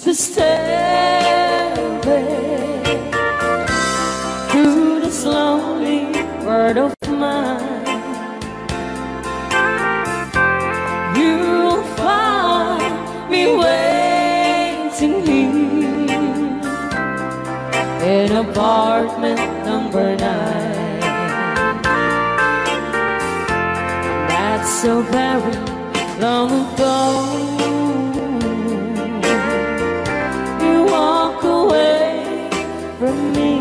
to stay away through this lonely world of mine. You'll find me waiting here in apartment number 9. That's so very long ago. You walk away from me,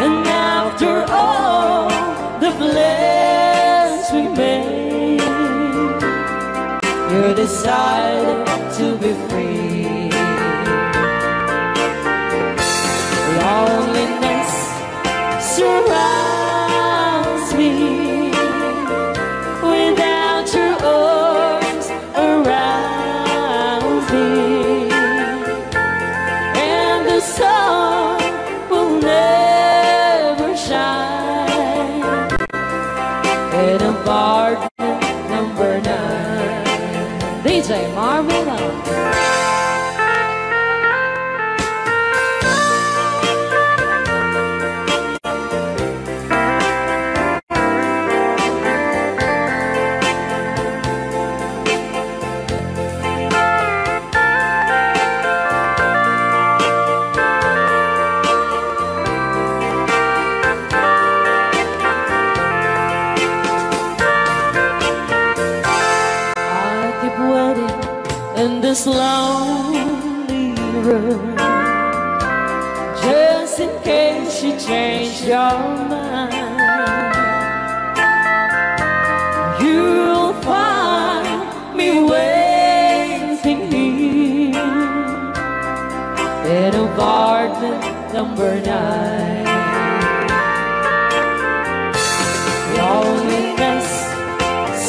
and after all the plans we made, you decided to be free. Loneliness surrounds me without your arms around me, and the sun will never shine in apartment number 9. DJ Marvela. In this lonely room, just in case you change your mind, you'll find me waiting here in apartment number 9. Loneliness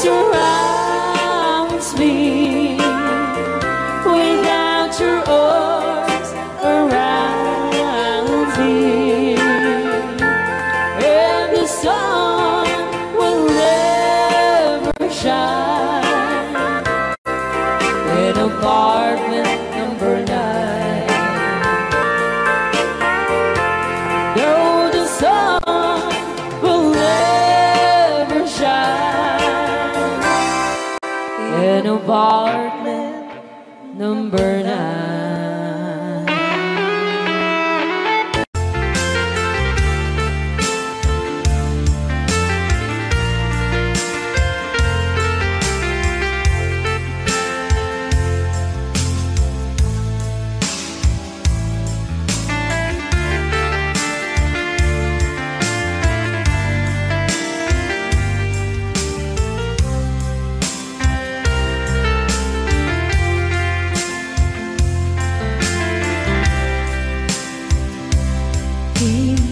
surrounds me without your arms around me, and the sun will never shine in apartment number 9. No, the sun will never shine in apartment number 9.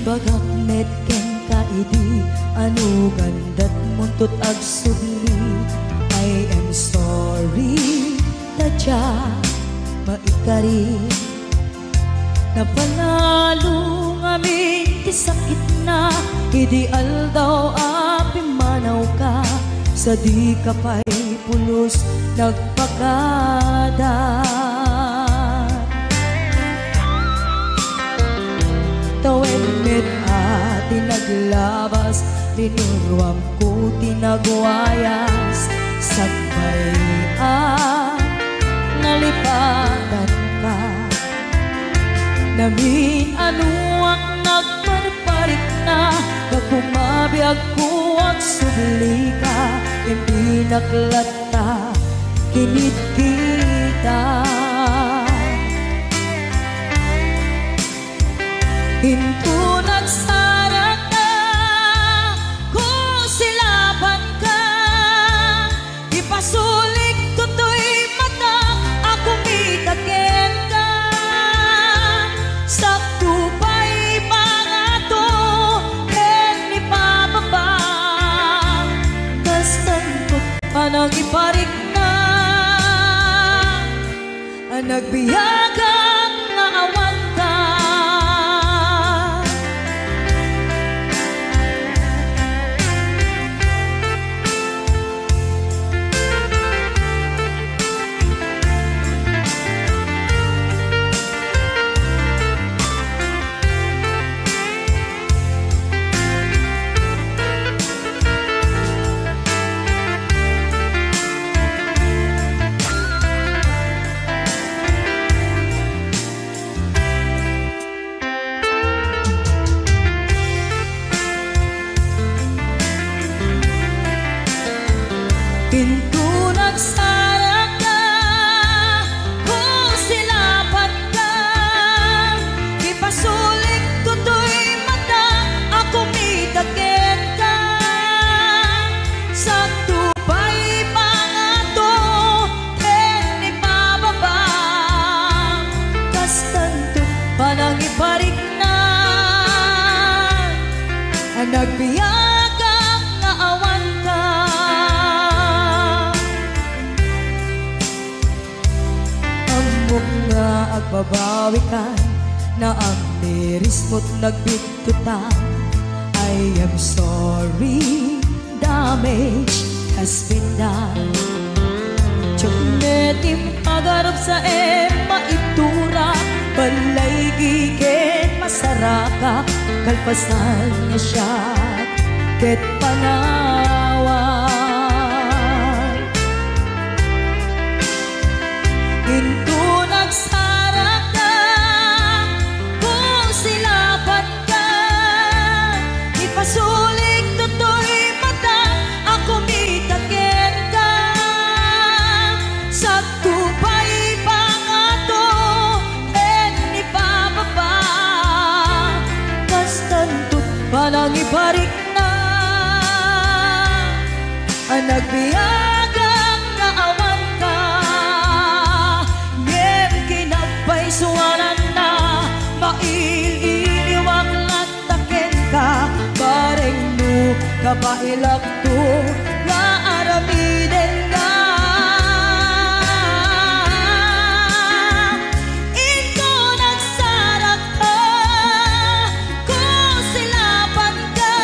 Bagak met ken kaidi anu gandat muntut agsubli. I am sorry tadya maikari napanalo ngamin ti sakit na ideal daw api manaw ka sa di kapay pulos nagpagada. Tawen met ati naglabas, tinuruam ko tinagwayas. Sagbayan, nalipatan ka. Namin anuang nagparparik na, pagpumabiyag ko ang subli ka. Hindi naklata, kinit kita. Hinto nagsarag na kung silaban ka. Ipasulik tutoy mata ako mitakin ka. Sakto pa'y pangato ken ipababa. Kastan ko anang iparik na ang nagbiyagang na awan ka. nagbiyagang nga awan ka. Amok nga agbabawi ka na ang liris mo't nagbigtutan. I am sorry, damage has been done. Tiyognetim agarap sa maitura, balay gigen masaraka, kalpasan niya siya ket panawan. Into nagsarak ka, kung silapan ka, ipasulik toto'y mata, ako mitaken ka. Sa tupay pangato, en ipababa, kastantot palang iparik na. Ang nagbiyagang na awan ka, ngem kinagpaisuanan na, maililiwang lataken ka, bareng no kapailak to, nga aramiden ka. Ito nagsarak ka, kung silapan ka,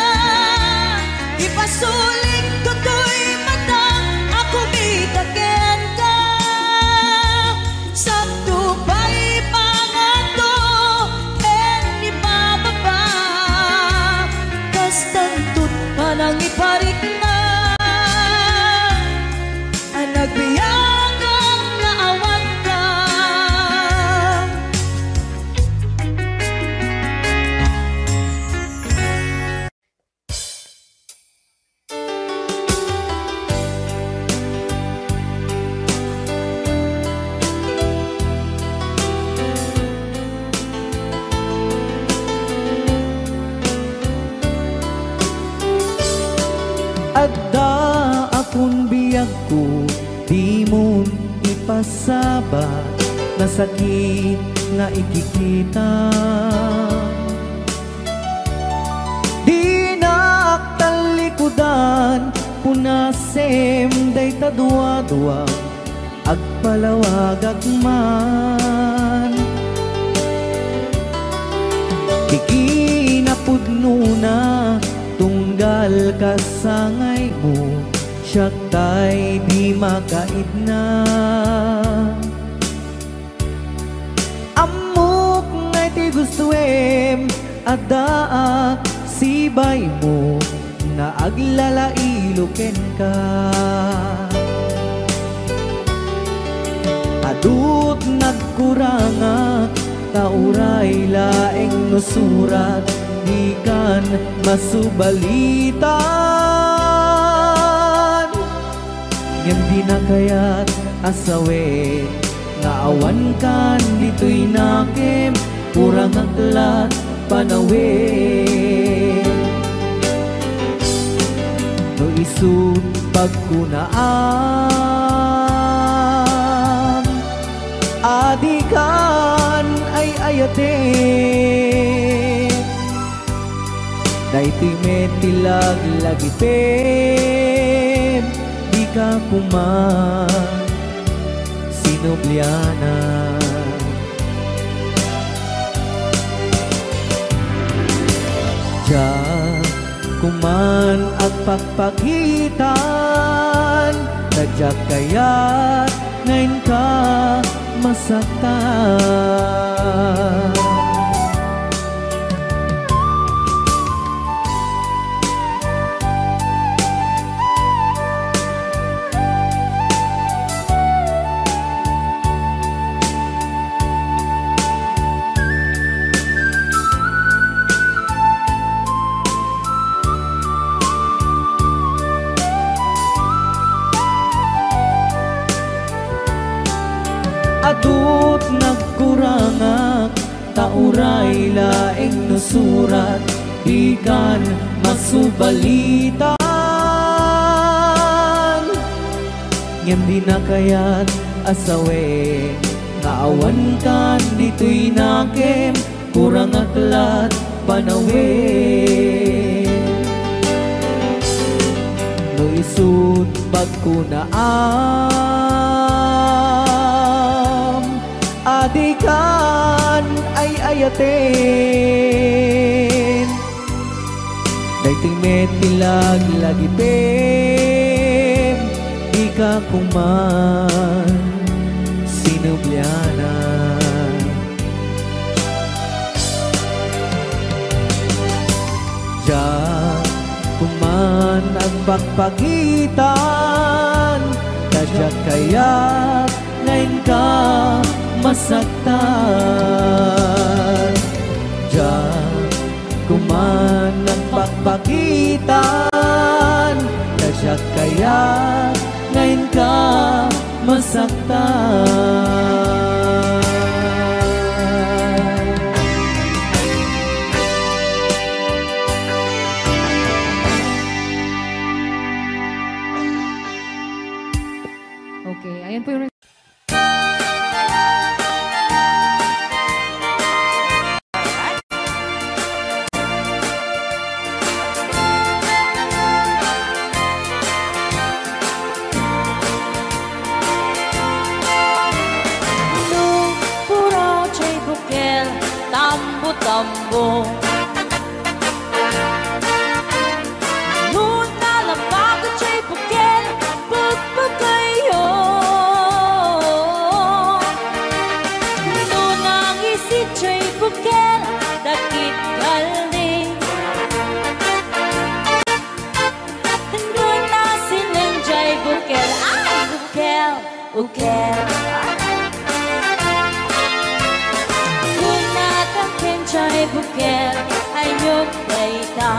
ipasulik to'y mata, ako mitaken ka. Sa tupay pangato, en ipababa, kastantot palang iparik na. Ang nagbiyagang na awan ka. Adda akong biyag ko, di mo ipasabat, na sakit nga ikikita. Di naktalikudan, punasem day tadwa-dwa, agpalawag agman. Ikinapudno na, tunggal kasangay mo, siya tay di makaidna. Amok ngay ti gustuem, adaak sibay mo, na aglalailuken ka. Adut nagkurangak, tauray laeng nusurat, di kan masubalitan. Ngem di na kaya't asawe, nga awan kan dito'y nakem, kurang aklat panawe. No isut pagkunaam, adikan ay ayate. Daytoy metilag lagipem, di ka kuman sinubliana. Diyan kuman ang pagpagitan, nadyak kaya't ngayon ka masaktan. Adut nagkurangak, tauray laeng nusurat, di kan masubalitan. Ngem di na kaya't asawe, nga awan kan dito'y nakem, kurang aklat panawe. isut pagkunaam adikan ay ayaten dayting metilag lagipem ika kuman sinubyana Diyan kuman ang pagpagitan kadyak kaya ngayon ka masaktan Diyan kuman ang pagpagitan kadyak kaya ngayon ka masaktan Okay, ayan po yung... Tambo Noon na lapag at siya'y bukel Pagpagayo Noon ang isit siya'y bukel Dakit galing Noon na silang siya'y bukel Ay, bukel, bukel Chay bukel ayok dayta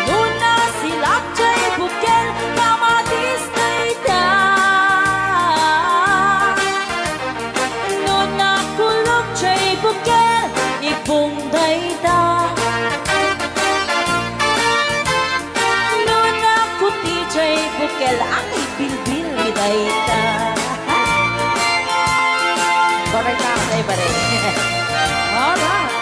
Nuna silak chay bukel kamatis dayta Nuna kulok chay bukel ipong dayta Nuna kuti chay bukel ang ibilbil dayta Correct na ako iba rin. Alright.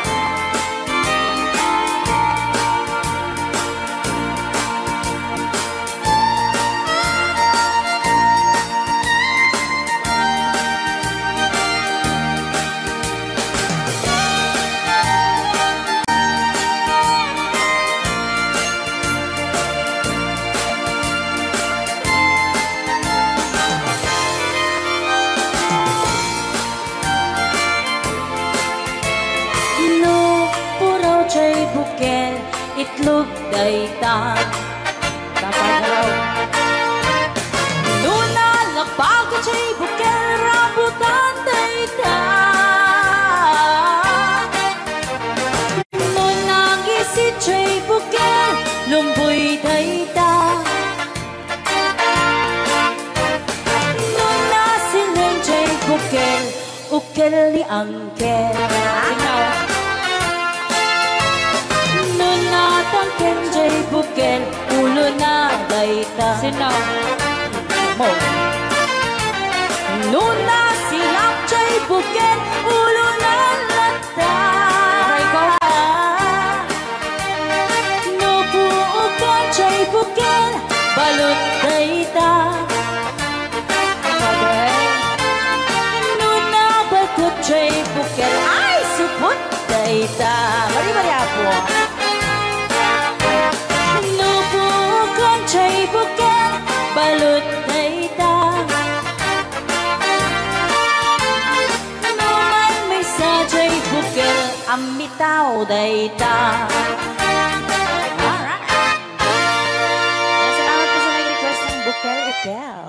Bukel, itlog dayta Dapat raw Nuna lapag at siya'y bukel rambutan dayta Nuna gisit siya'y bukel lumboy dayta Nuna silang siya'y bukel ukel ni angkel Kenjay bukel ulo na dayta Sinaw mo Nuna silak jay bukel ulo na lata Nubuukan jay bukel balot dayta Nuna bakot jay bukel ay supot dayta Mari-mari apo Chay bukel balot dayta Naman may sa chay bukel amitaw dayta Alright Salamat po sa nag-request ng bukel-ukel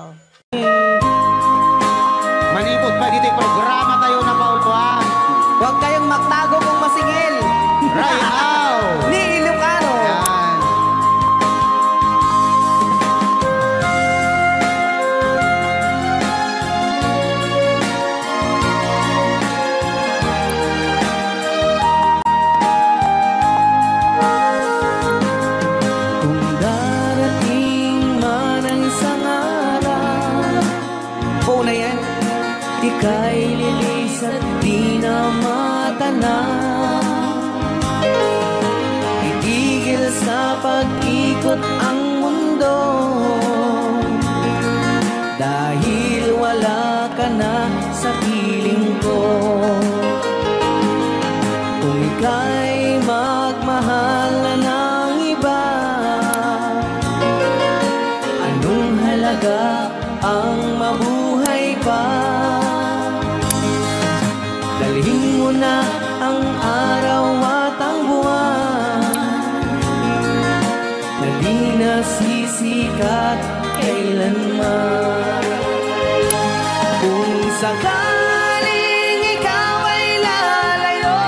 Manipot pa dito yung programa tayo na paulpuan Huwag kayong magtago kung masingil Right now Ni Ilocano Ika'y lilis at di na matanaw Itigil sa pag-ikot ang mundo, dahil wala ka na sa piling ko. Kung ika'y magmahal na ng iba, anong halaga ang mabuhay pa? Dalhin mo na ang araw at ang buwan na di nasisikat kailanman. Kung sakaling ikaw ay lalayo,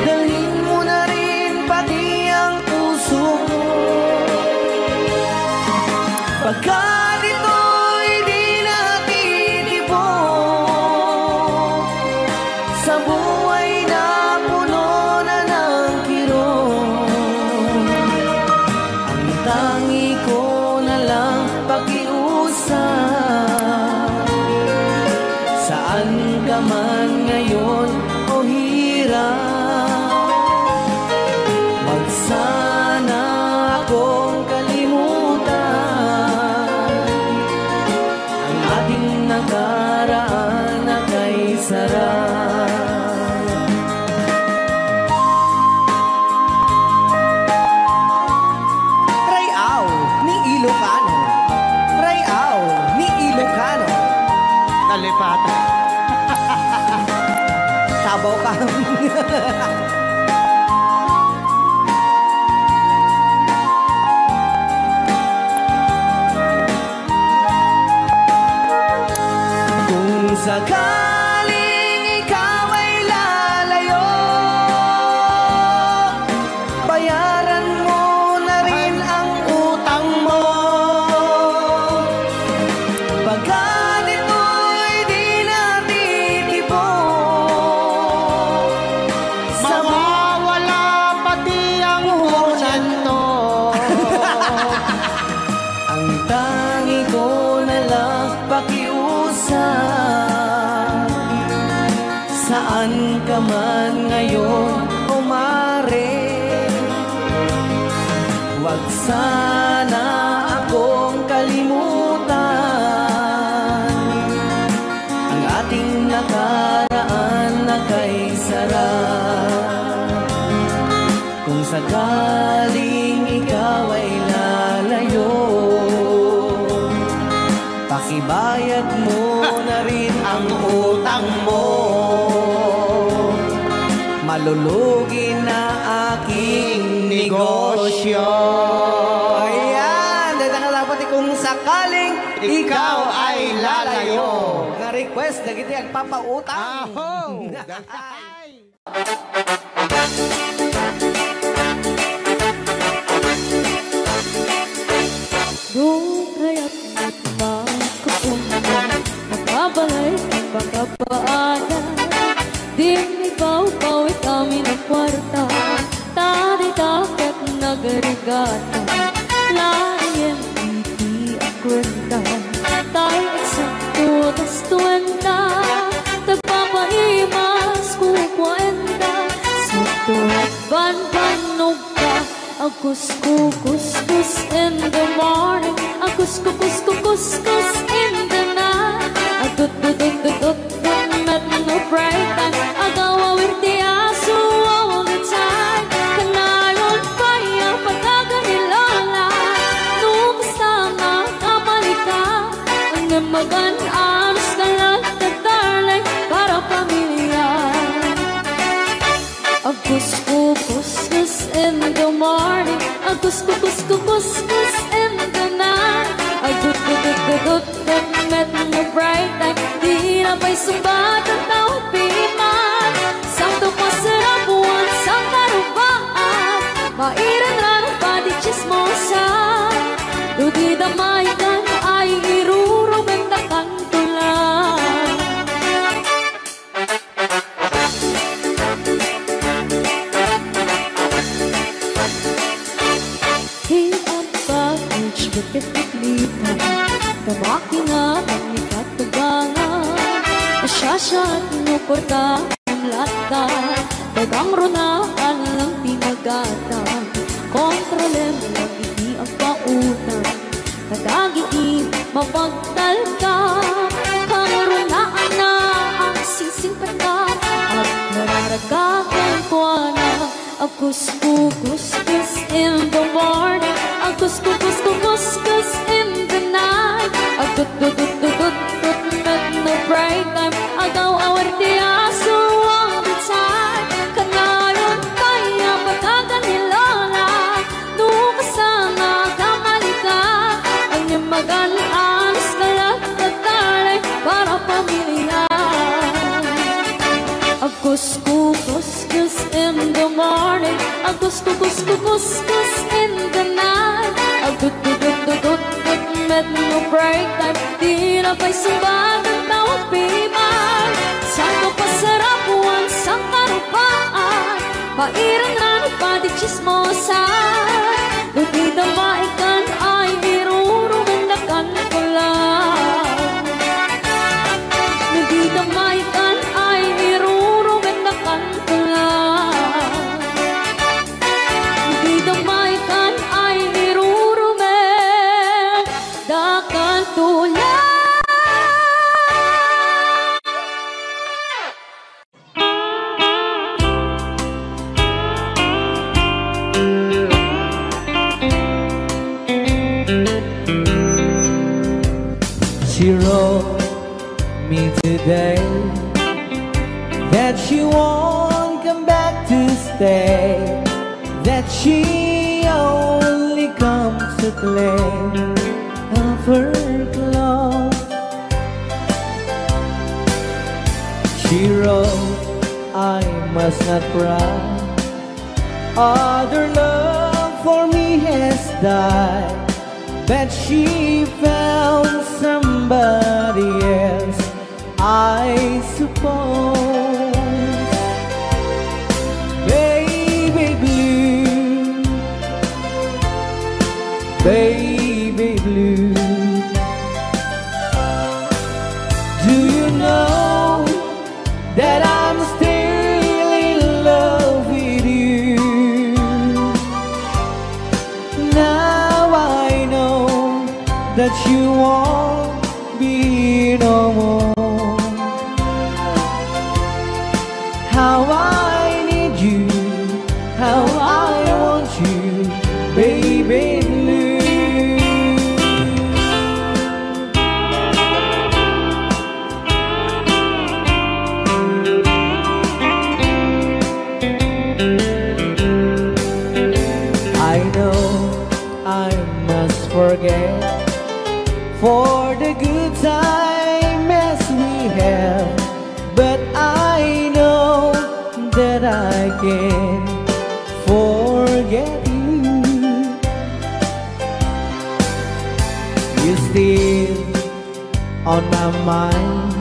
dalhin mo na rin pati ang puso ko. Pagkat ito'y di natitipon sa buhay na puno na ng kirot, ang tangi ko na lang pakiusap. Saan ka man ngayon o hirap, wag sana akong kalimutan ang ating nakaraan na kay sarap. Rayaw ni Ilocano, Rayaw ni Ilocano. Talipatan. Sabaw ka. Kung sakaling ikaw ay lalayo, bayaran mo na rin ang utang mo. Pagkat ito'y di natitipon sa Mawawala pati ang porsyento. ang tangi ko na lang pakiusap. Saan ka man ngayon o mare, wag sana akong kalimutan ang ating nakaraan na kay sarap. Kung sakaling ikaw ay lalayo, pakibayad mo na rin ang utang mo. Malulugi na aking negosyo. Ayan, dahil nga dapat kung sakaling ikaw ay lalayo. Na-request na kita agpapautang. Aho! Doon kaya't magkapunta, nakabalay ang pagkapaanan. Dinibaw-bawi kami ng kwarta, tadi-takot nagarigata. Layan hindi ang kwenta, tayo eksakto tas 20. Tagpapaimas kukwenta, sakto at ban-banog ka. Agus-kus-kus in the morning, agus-kus-kus in the night. Agdut-dut-dut-dut met no bright time, agawawirti aso all the time. Kanayon pa yung pagkaganilala, nung sana kamalika, ang magan-anos ka lang na darling para pamilya. Agus-kus in the morning, agus-kus in the night. Agdut-dut-dut-dut met no bright time, di na pa'y sumbat at naupiman. Sakto masarap buwan sa karubaan, mairan lang pa di chismosa. Dugi damay kan ay irurubin na kantulan. Hipon pa, which bakit naglipa, kamaki nga kami katugangan. Asyasya at nuporta ang lata, dagang runaan lang magatang. Kontrole mo lang hindi ang pautang. Kadagiti mapagtal ka, karunaan na ang sisingkat ka. At nararagahan ko na Akus-kus-kus in the morning, Akus-kus-kus-kus in the night, Agdut-dut-dut-dut-dut at no break time, Agaw-awar di aso all the time. Kanayon kaya pagkagan nilala, Nukasana kamalika, Ang iyong mag-alis kalat at tali para pamilya. Akus-kus-kus in the morning, Akus-kus-kus-kus in the night, Agdut-dut-dut-dut-dut at no break time, Di na pa'y sumbag ang tawag pibay. Saan ko pasarapuan sa karupaan, Pairan na nagpadik chismosan, Luti na maikan ay irurumandakan ko lang. Luti na maikan ay irurumandakan ko lang. Luti na maikan ay irurumandakan ko lang. She wrote me today that she won't come back to stay, that she only comes to play of her clothes. She wrote, I must not cry, other love for me has died, but she found somebody else, I suppose. Baby blue, baby blue, do you know that I'm still in love with you? Now I know that you won't be no more. How I need you, how I want you, baby blue. I know I must forget for the good time as we have, but I know that I can forget you. You're still on my mind,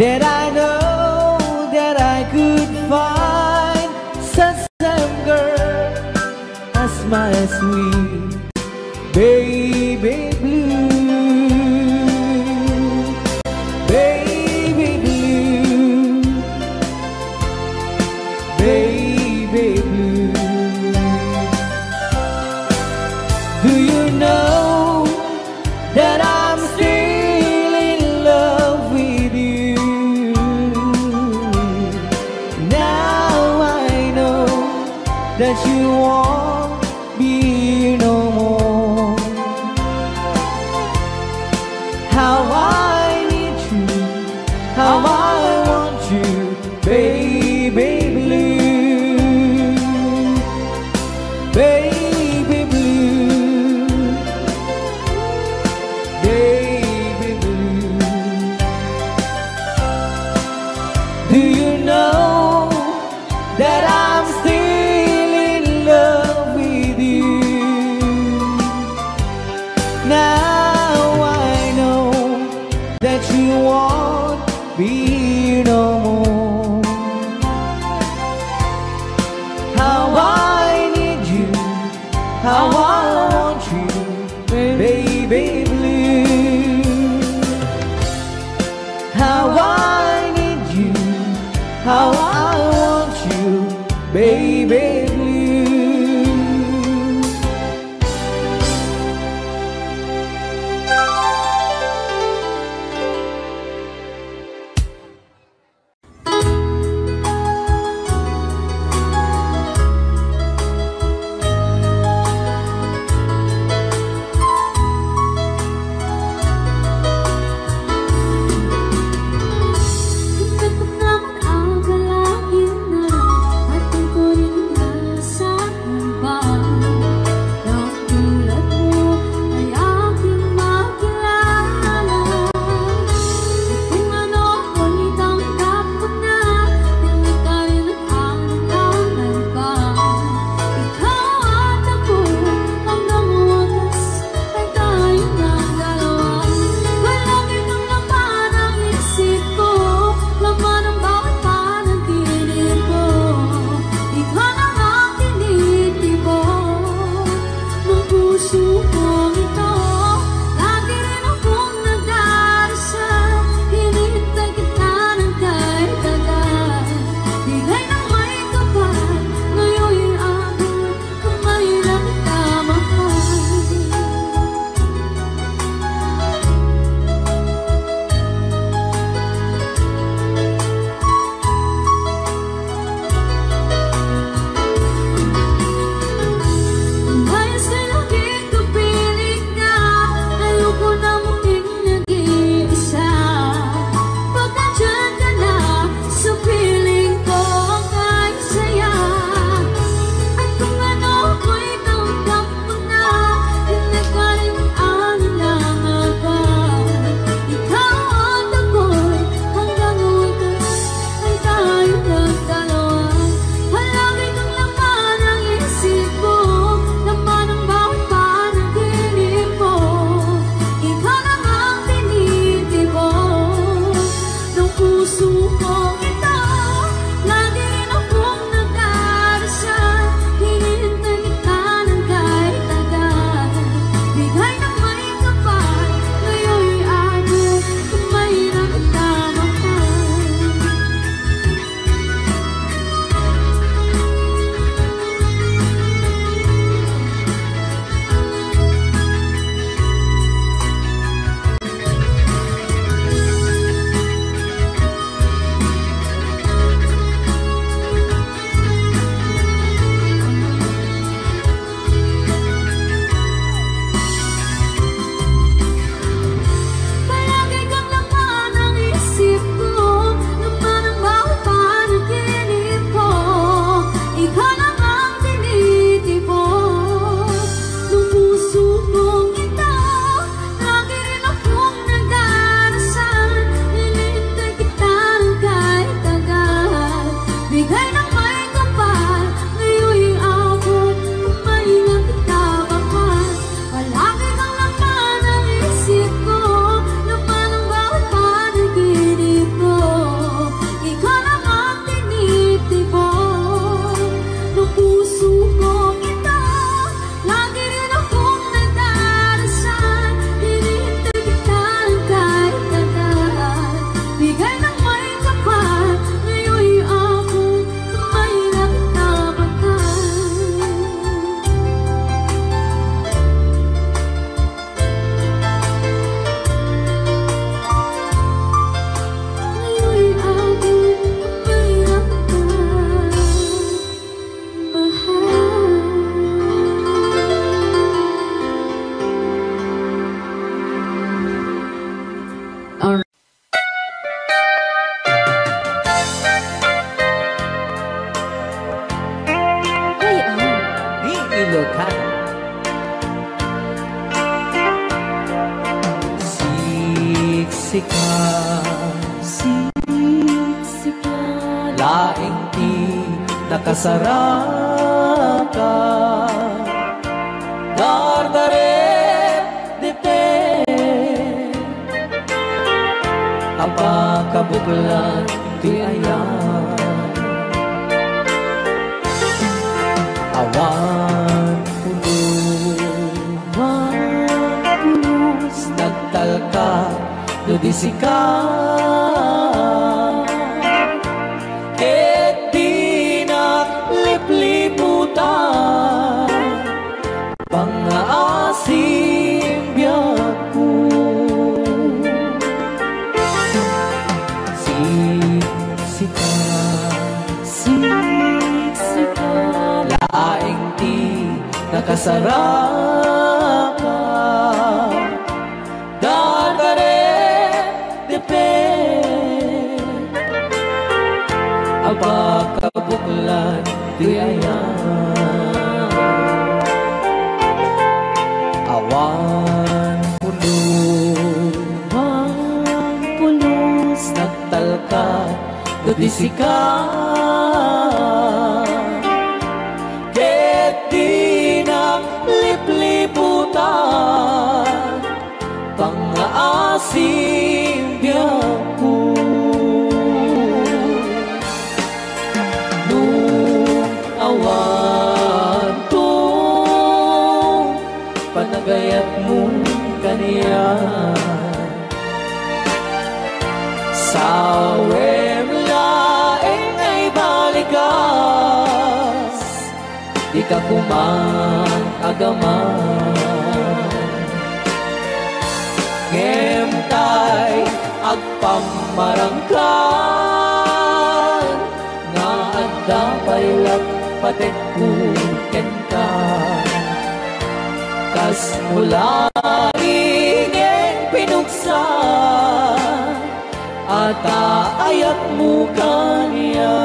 that I know that I could find such a girl as my sweet baby blue. Baby blue, baby blue, do you know that I'm still in love with you? Now I know that you won't be no more. How I need you, how I want you, baby blue, baby blue, baby blue. Do you know that I'm still in love with you? Now I know that you won't be no more. How I need you, how I want you, baby blue. How I need you, how I want you, baby blue. sika laing ti nakasaraka dardaret dite apa kabuklan ti ayan awan pulos nagtalka do di sika ket di naglipliputan pangaasim biyaku sika laing ti nakasaraka dardaret depe aba kabuklan di ayan awan pulos nagtalka do di sika ket di naglipliputan pangaasim biyaku nung awan to panagayat mo kaniya sawem laeng ay balikas di ka kumang agaman ngemtay agpamarangkan nga adda paylat patekkuken ka kas mula ingin pinuksan at ayat mo kaniya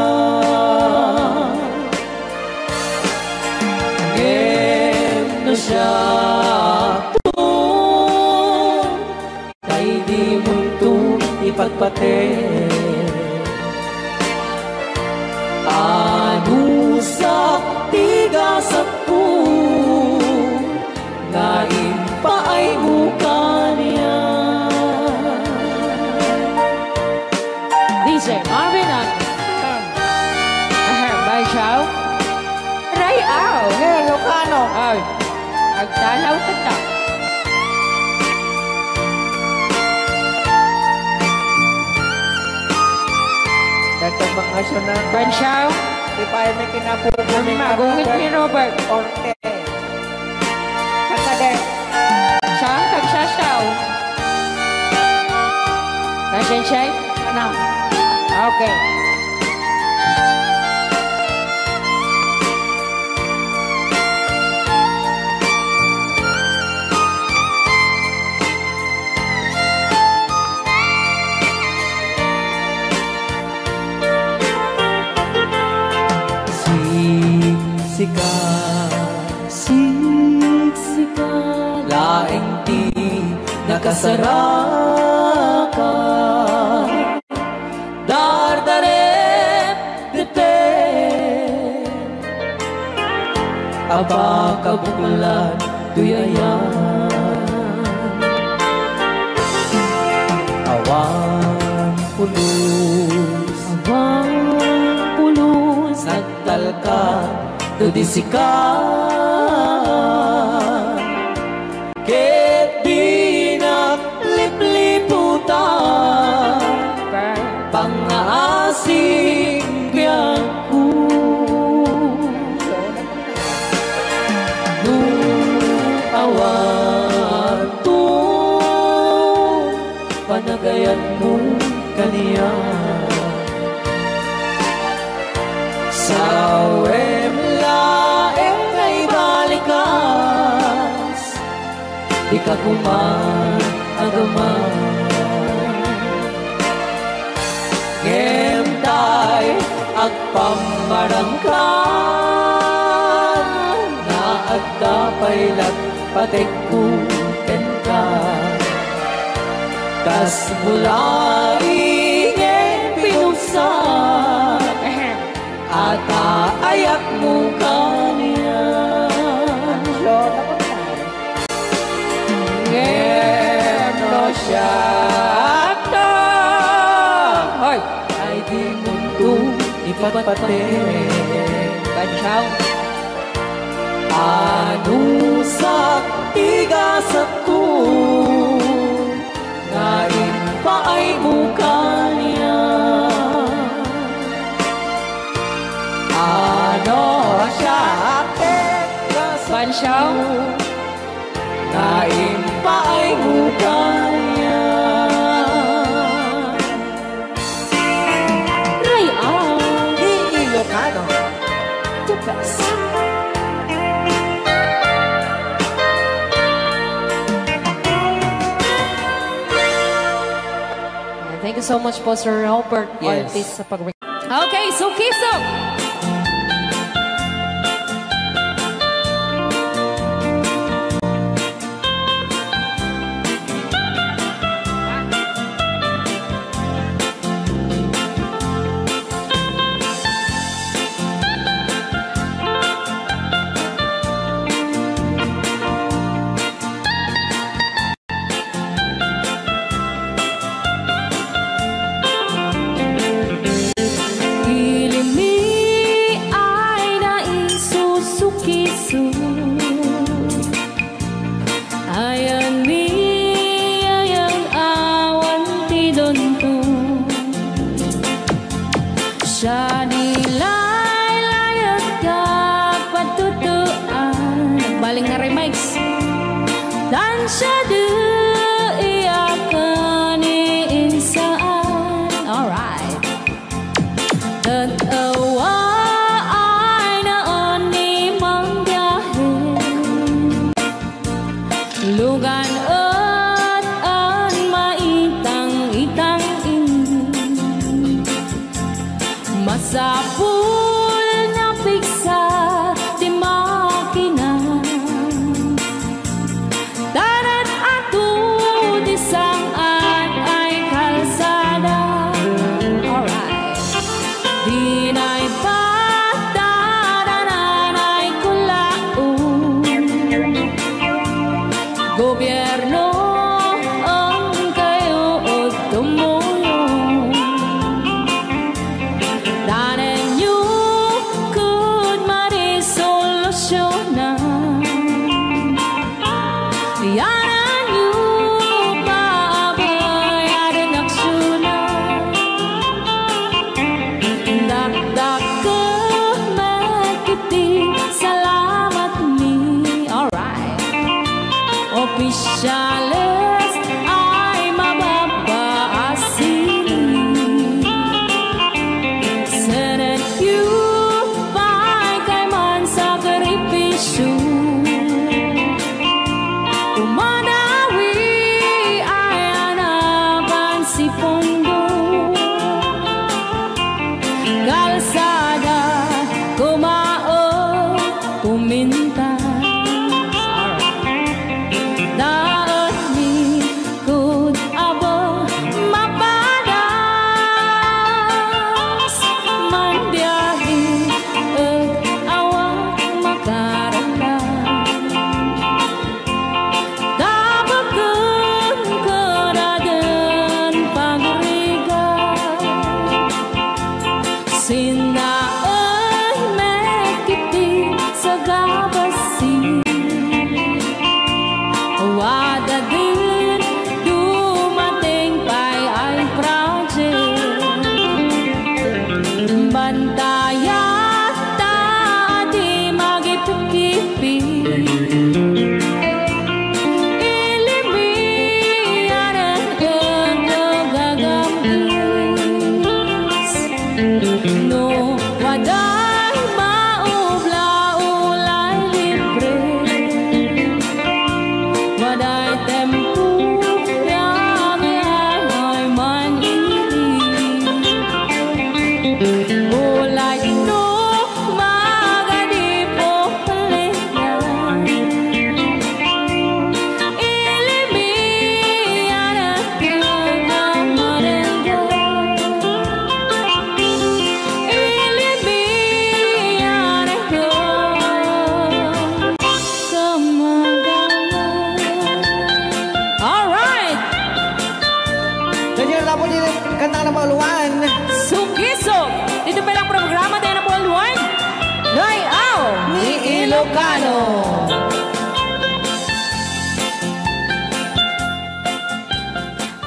ngem na siya kay di muntong ipagpate anusak tigasak po nga impaay mo kaniya DJ Marvin at Bay Chow Ray Ao Lucano. ay agtalaw ka ta Dagdag mga syunan. Ban Chow Di pa ay may kinapupuli magungit ni Robert Orte. Kakade. siyang tagsasaw nasensay Ano? okay sika laing ti nakasaraka dardaret dete aba kabuklan tuyayan awan pulos nagtalka do di sika ket di naglipliputan pangaasim biyaku nung awan to panagayan mo kaniya sawem laeng ay balikas di ka kumang agaman ngemtay agpamarangkan na adda paylat patekkuken ka kas Alas mulaing pinuksan at aayat mo kanya. Ngeno siya ay di muntong ipatpatin. Bansaw. Ano sa tigasat ko ngayon pa ay buka niya. Ano siya tigasat Bansaw. ngayon pa ay buka niya. Ilocano, the best. Thank you so much po, Sir Robert Yes. Ortiz sa pag- Okay, so Kiso! Siya nilay layat ka patutuan. Nagbaling na remix. Dan siya iyakan insaan. Alright. Tatawa ay naon ni mang biyahe. Lugan at an maitang-itang masapul na piksa di makina. Darat ato di saan ay kalsada. Alright. Di na'y patadanan ay kulaon. Gobyerno ang kayo o tumulong. Danan nyo could marisolusyonan. Yanan nyo pabayaran aksyonan. Dakdak ka magkiti, salamat mi. Alright. Opisyal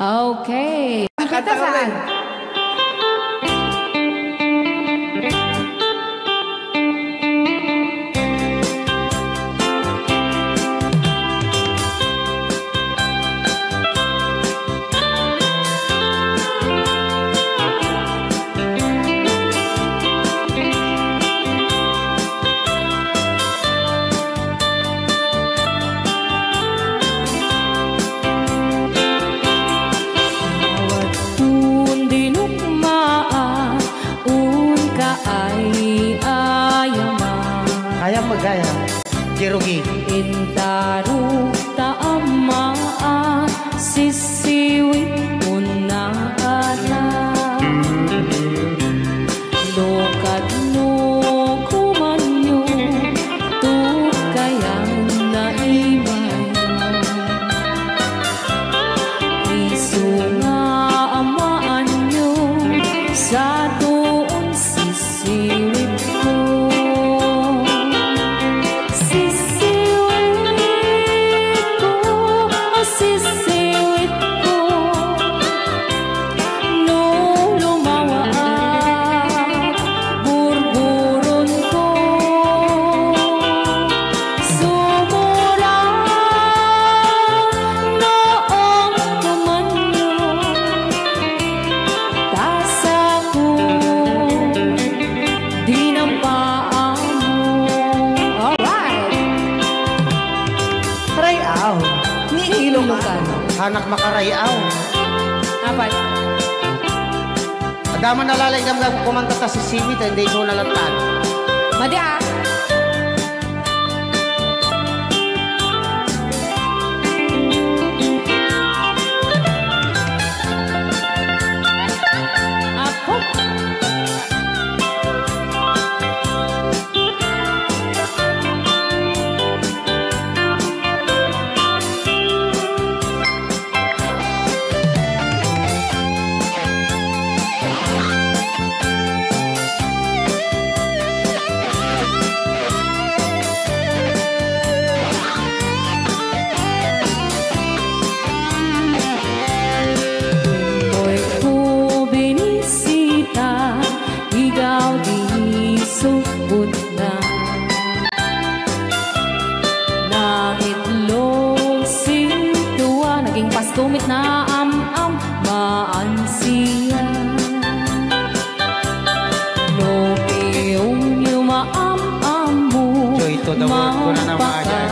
Okay. Kita saan? Kirugi Intaru taamaan sisiwit mo na alam Lokat no kumanyo Tukayan na imay Isu nga amaan nyo Sa doon sisiwit ko Anak makarayaw. Apat. Adaman nalalay na kumanta ta si Siwit, hindi ko nalatag. Madi ah. Tumit na am-am maansiya Lopiyong yung maam-am mo So ito the word ko na naman kayo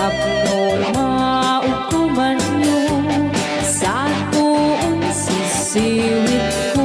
Apno maukuman nyo Sa tuong sisiwit ko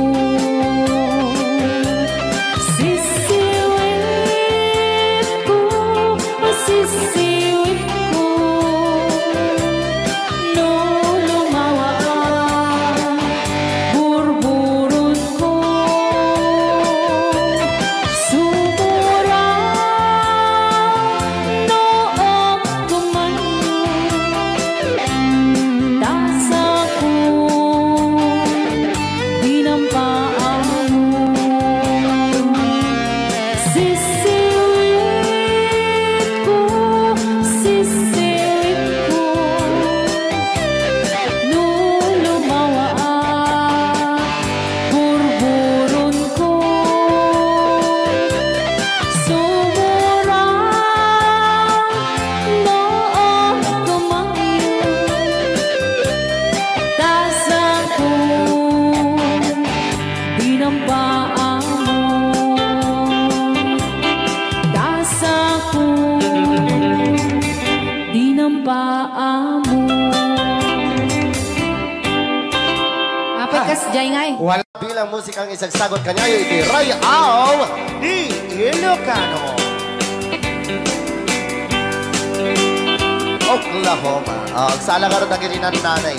Wala bilang musikang isagsagot kanyayo iti Rayaw di Ilocano Oklahoma ang sala karon na gininan nanay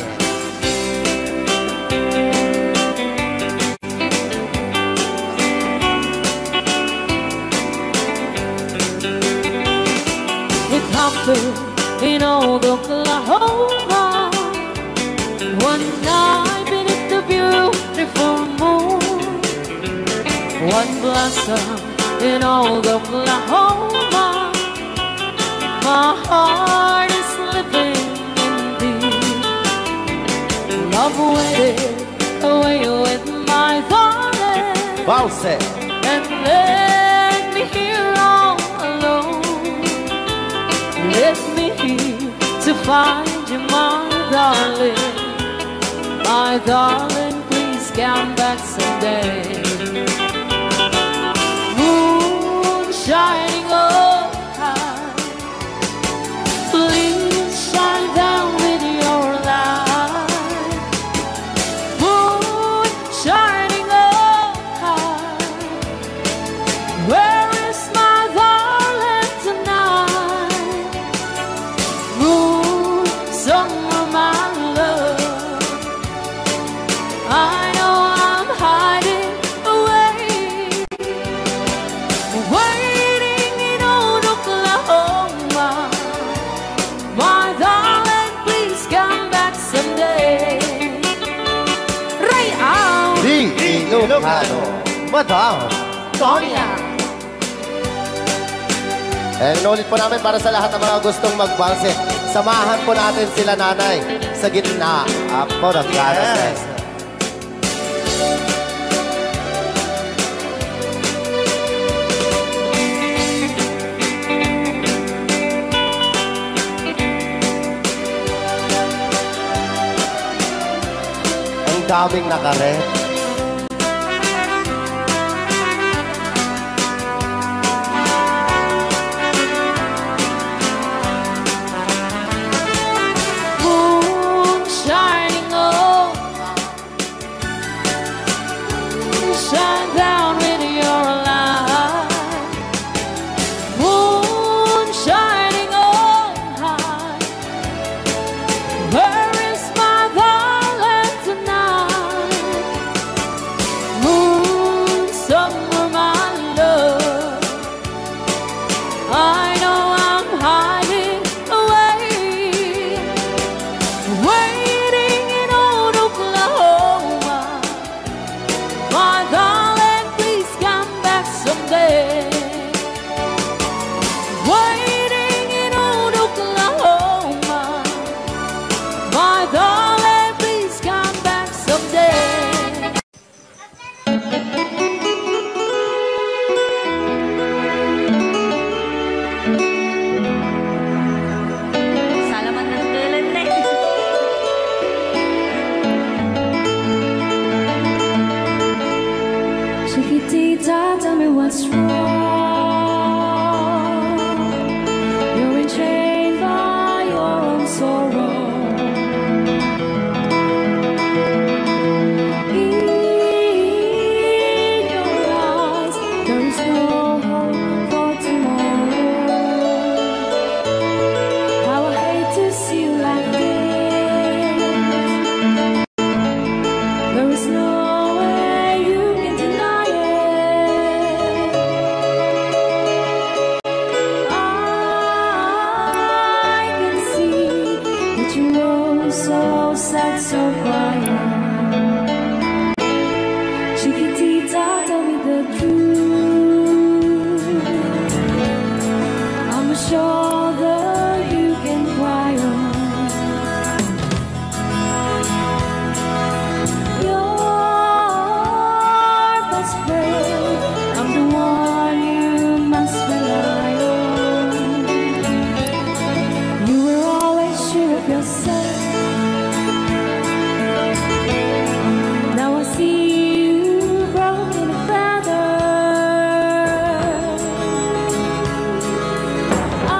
It happened in old Oklahoma One night beneath the beautiful moon One blossom in old Oklahoma My heart is Valse. And let me here all alone. Let me here to find you, my darling. My darling, please come back someday. Moon shining up high, please shine down with your light. Moon shining up high, where is my darling tonight? Moon, summer, my love, I know I'm hiding away, waiting in old Oklahoma. My darling, please come back someday. Ray out, Di Ilocano. Madam. Sonia. Inulit po namin para sa lahat ng mga gustong magbalse. Samahan po natin sila nanay sa gitna. Apo ng ganas. Ang daming nakaret. Moon shining up, shine down with your light. Moon shining up high, where is my darling tonight? Moon, summer, my love, I know I'm hiding away, waiting in old Oklahoma. My darling, please come back someday. Waiting in old Oklahoma. My darling, please come back someday. Salamat ng tulan na eh. Chiquitita, tell me what's wrong. You're enchained by your own sorrow. In your eyes, there is no hope for tomorrow. How I hate to see you like this. There is no way you can deny it. I can see that you are so sad, so quiet. Chiquitita, tell me the truth. I'm a shoulder you can cry on. Your best friend, I'm the one you must rely on. You were always sure of yourself. Now I see you broken a feather. I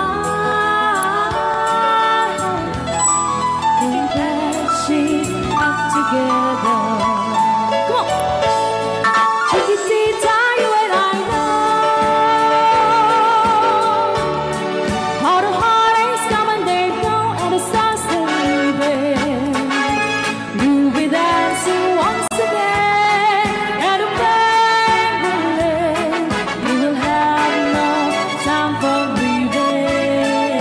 think that she up together. Come on, Chiquitita, you and I know how the heartaches come and they go, and the stars still leaving. You'll be dancing once again, and the pain will end. You will have no time for grieving.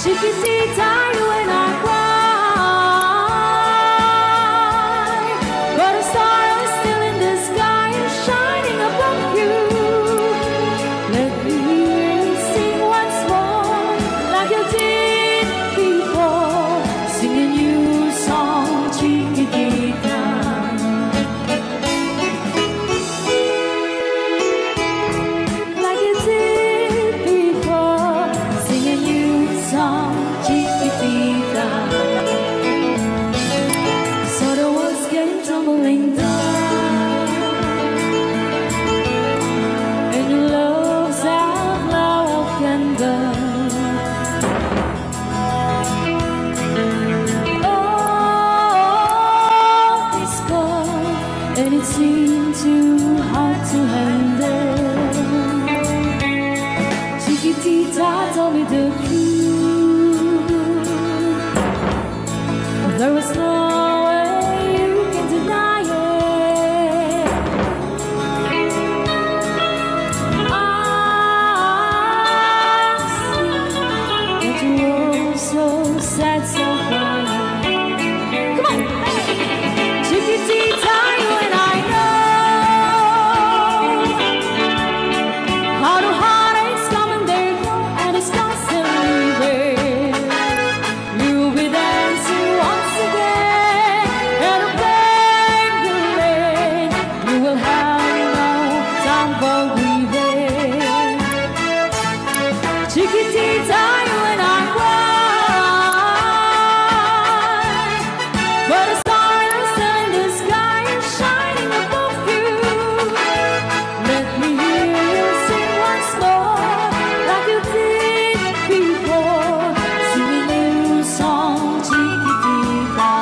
Chiquitita, you and I cry, but a star is still in the sky and shining above you. Let me hear you sing once more, like you did before. Sing a new song, Chiquitita. told me the truth. There was no way you can deny it. I see that you were so sad, so crying. Come on, Chiquitita, you and I know how the heartaches come and they go, and it's constantly there. You'll be dancing once again in a big lane. You will have no time for grieving. Chiquitita, you and I cry, but the stars in the sky are shining above you. Let me hear you sing once more, like you did before. Sing a new song, Chiquitita.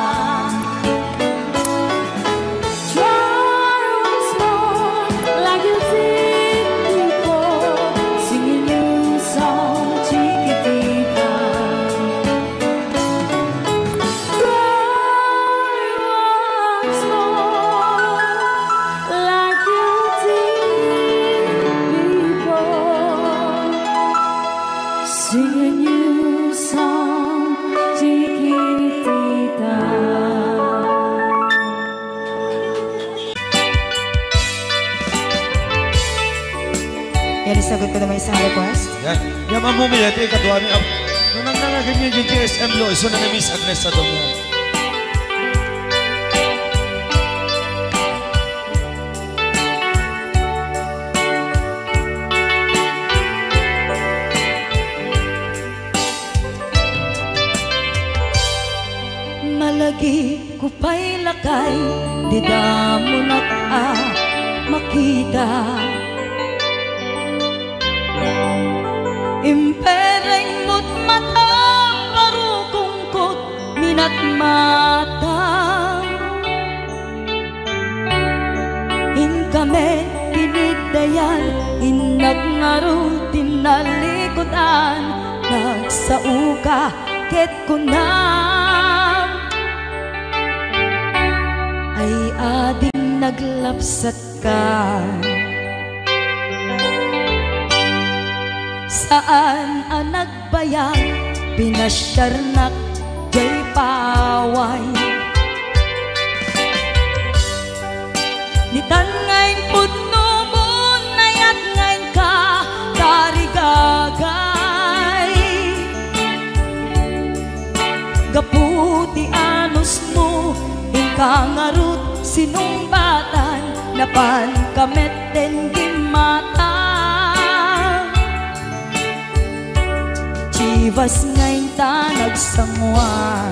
Try once more, like you did before. Sing a new song, Chiquitita. Try once more, like you did before. Sing a new song, Chiquitita. Yan, isagot ko naman isang request. Yan. Yan ang bumili. Ito ikadwa ni Ab. Nung nangangaganyan yung KSM Lo, iso na na-miss Agnes sa dong yan. Malagi ko pa'y lakay, di damo makita. Impereng mo't mata, parukungkot, minat mata. In kami tinidayan, inagnaro tinalikutan, nagsauka ket kunam. Ay ading naglapsat ka. Saan ang nagbayag, pinasyarnak, jay paway. Nitan ngayon puno mo, nayat ngayon ka, tarigagay. Gaputi anos mo, ikangarut, sinumbatan, napan kamet den mata. Chivas ngayon ta nagsangwan.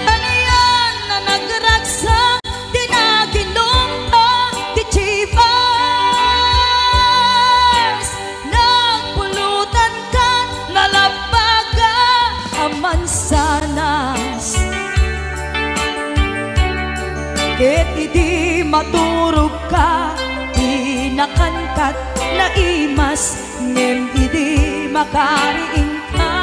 Ano yan na nagragsak, di naginumpa, di Chivas. Nagpulutan ka, nalabaga, amansanas. Ket idi maturog ka, nakankat na imas, ngem idi makariing ka.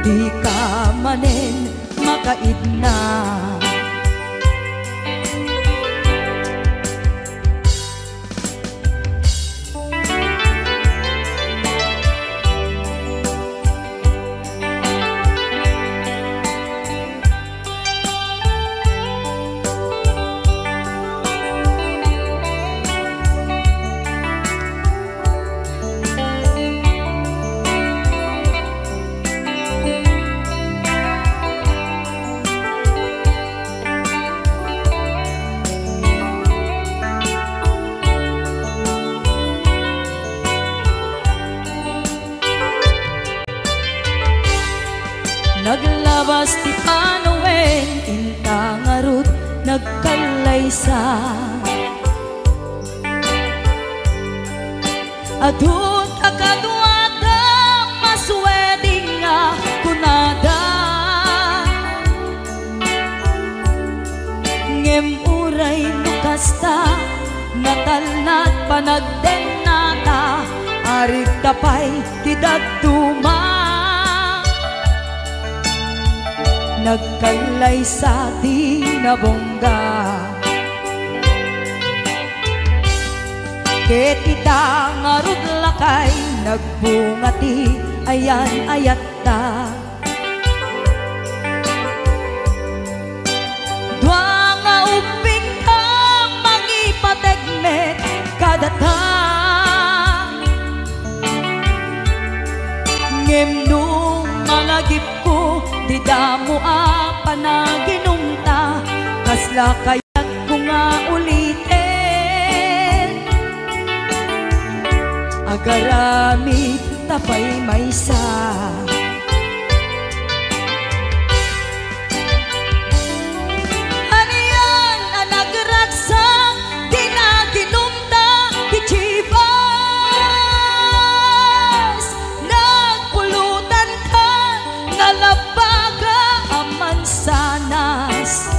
Di ka manen makaidna. Naglabas ti panawen, intangarut, nagkalaysa. Adut akaduada, masweding nga kunada. Ngem uray nuka basta natalnat panagden nata arik tapay tidagtuma nagkailay sa tinabongga ket ita ngarud lakay nagbungati ayan ayatta dua nga uping ka mangipategmet kadata ngem nung malagip ko di damo panaginumta kasla kayat ko nga ulitin agarami tapay maysa aniyan anagragsak di naginumta di chivas nagpulutan ka nalabaga aman sanas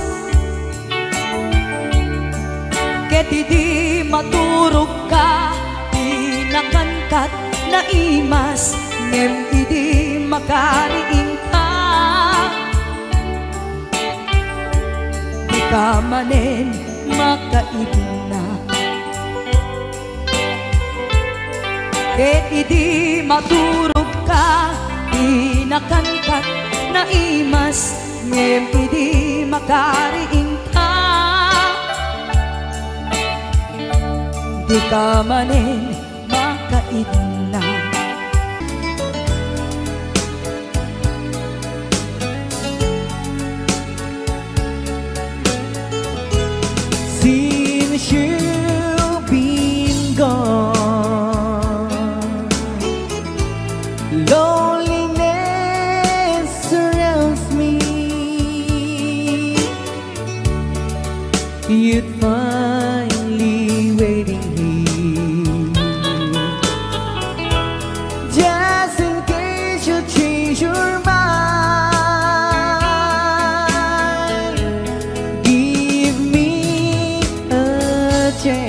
ket di maturog ka di nakangkat na imas ngem idi makariing ka di ka manen makaibna ket idi maturog ka di nakangkat na imas ngem idi makariing ka di ka manen makaibna Since you've been gone, loneliness surrounds me. You'd finally waiting here, just in case you change your mind. Give me a chance.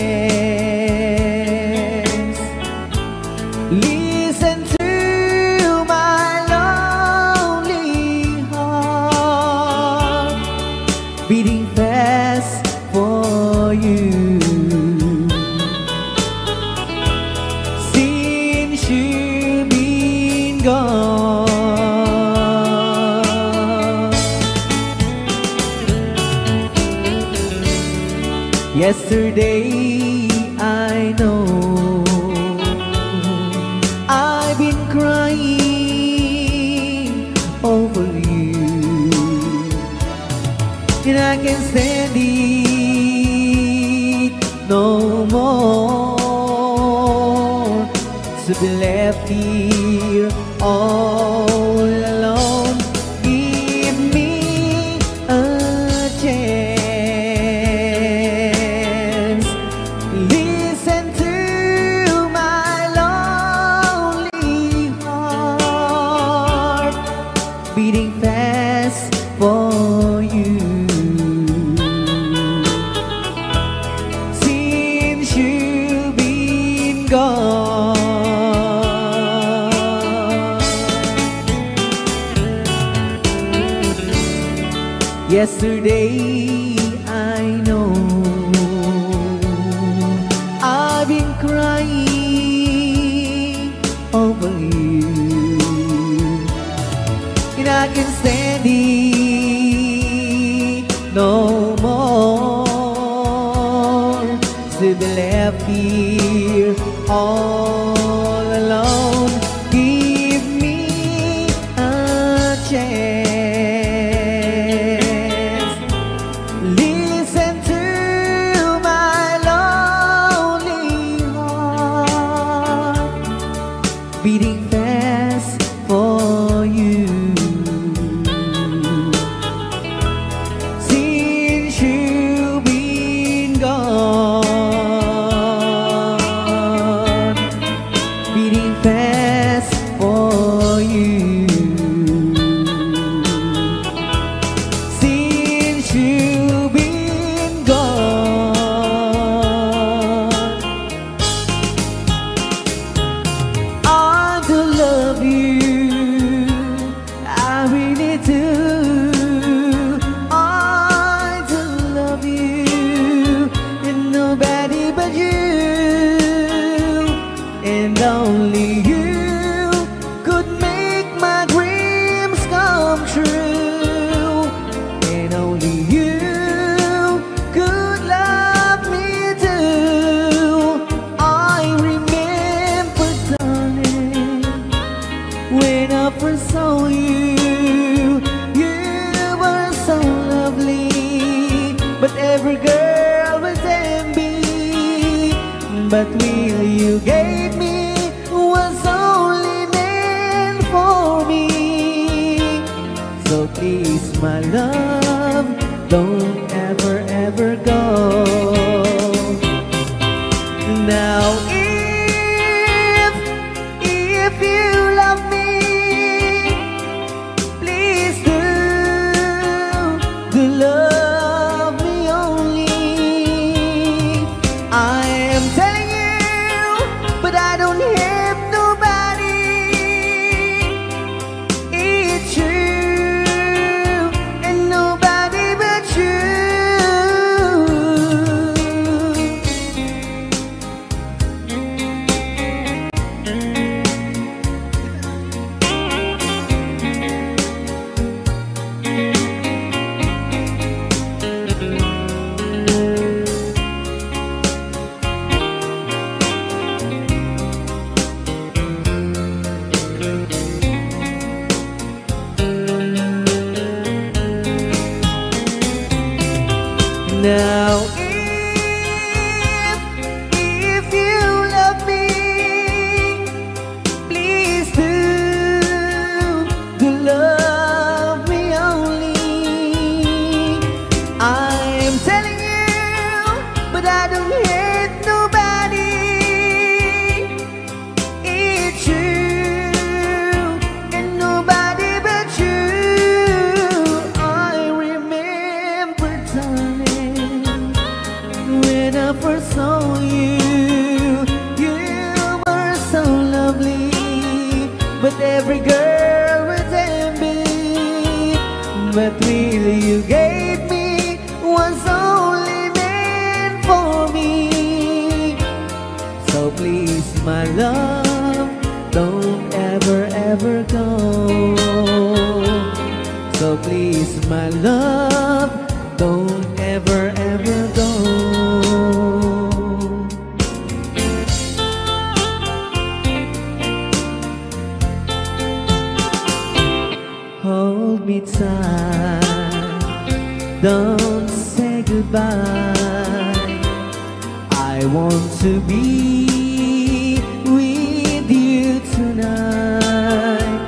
Listen to my lonely heart, beating fast for you. Since you've been gone, yesterday I know I've been crying over you, and I can't stand it no more to be left here all alone. Give me a chance. Listen to my lonely heart, beating fast for you. Since you've been gone, yesterday I know I've been crying over you, and I can't stand it no more to be left here all alone. Give me a chance. Listen to my lonely heart, beating fast for you. Since you've been gone, beating fast nobody but you, and only you could make my dreams come true, and only you could love me too. I remember, darling, when I first saw you, you were so lovely, but every girl was envy. But will you gave me was only meant for me. So please, my love, don't ever, ever go. Now if you love me, please do love me only. I am telling you, but I don't have nobody. It's you and nobody but you. Now if you love me, please do love me only. I am telling you, but I don't hate nobody. It's you and nobody but you. I remember, darling, when I first saw you, you were so lovely, but every girl was envy. But really you gave me was only meant for me. So please, my love, don't ever, ever go. So please, my love, don't ever, ever go. Hold me tight, don't say goodbye. I want to be with you tonight.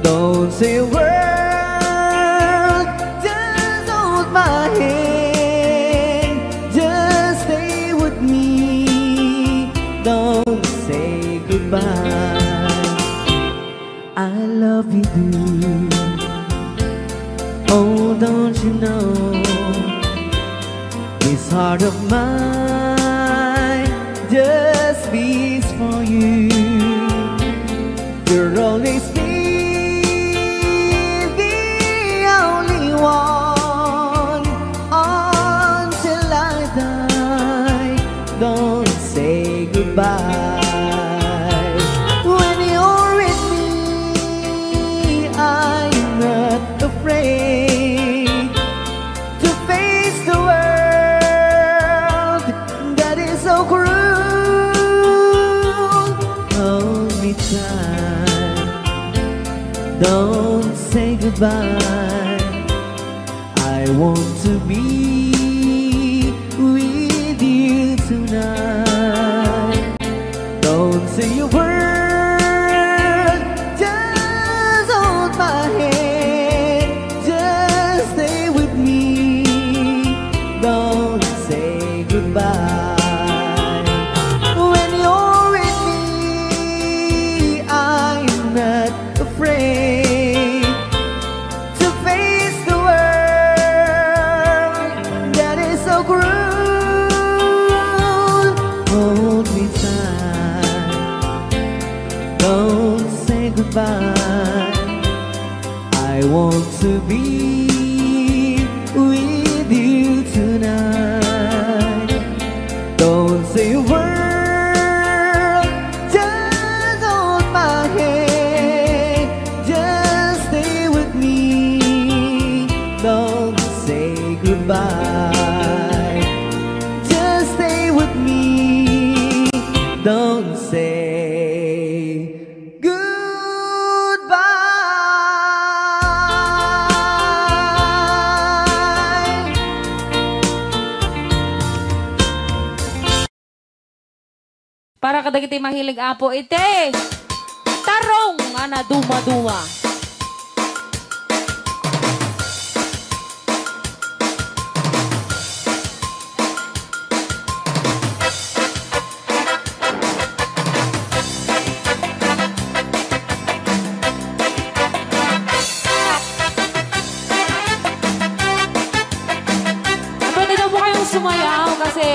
Don't say a word, just hold my hand, just stay with me. Don't say goodbye. I love you, do. Oh, don't you know, this heart of mine just beats for you. You'll always be the only one until I die. Don't say goodbye. When you're with me, I'm not afraid to face the world that is so cruel. Hold me tight, don't say goodbye. I want to be with you tonight. Don't say a word, just hold my hand, just stay with me. Don't say goodbye. When you're with me, I'm not afraid to face the world that is so cruel. Hold me tight, don't say goodbye. I want to be with you tonight. say a word, just hold my hand, just stay with me, don't say goodbye. Just stay with me, don't say goodbye. Para kadagiti mahilig apo ite. Tarong ana duma-duma. Pwede daw po kayong sumayaw kasi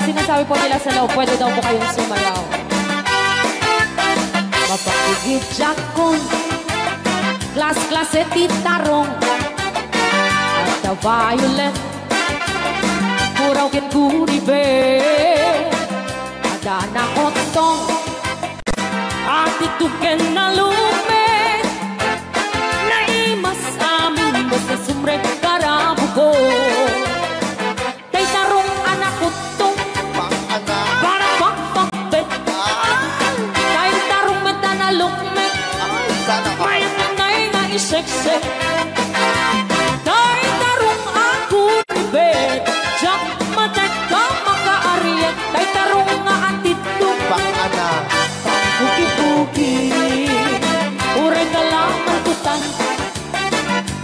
sinasabi po nila sa loob, pwede daw po kayong sumayaw. Mapakigit jakong, klas-klase titarong, at the violet, muraw kin kuribe, ada na kotong, at ituken na lume, na imas amin, basta sumrek karabu ko. Tay tarong anak kotong, para pakpakbet, tay tarong mata na lukme, may nanay nga iseksek. Tay tarong ako ribet, jak matek ka makaariet, tay tarong nga atitong, pangkuki-kuki, uray ka lang malkutan,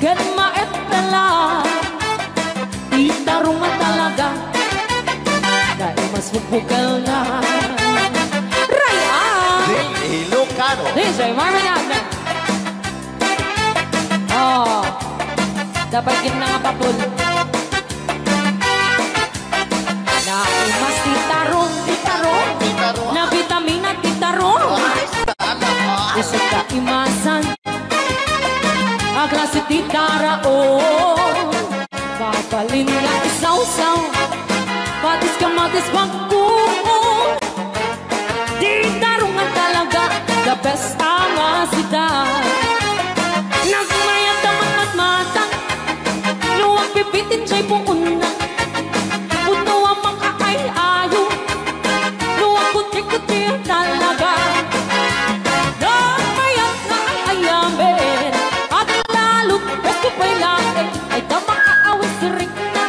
gan maet na lang, di tarong nga talaga, dahil mas bukbukal na. Ilocano. DJ Marvin Agnes. Oh, dapat yun na nga papul. Na umas titarong, na vitamina titarong. Isip ka imasan, klase titaraon. Papalin nga isaw-saw, patis kamatis pagkuon. Titarong nga talaga, the best ang asidad. Nagmayat naman matmatang, luwag pipitin siya'y puuna. Puno ang mga ay-ayo, luwag kuti-kuti talaga. Nagmayat na ay-ayamin, at lalo't best ko pa'y laki, ay tamang aawis rin na.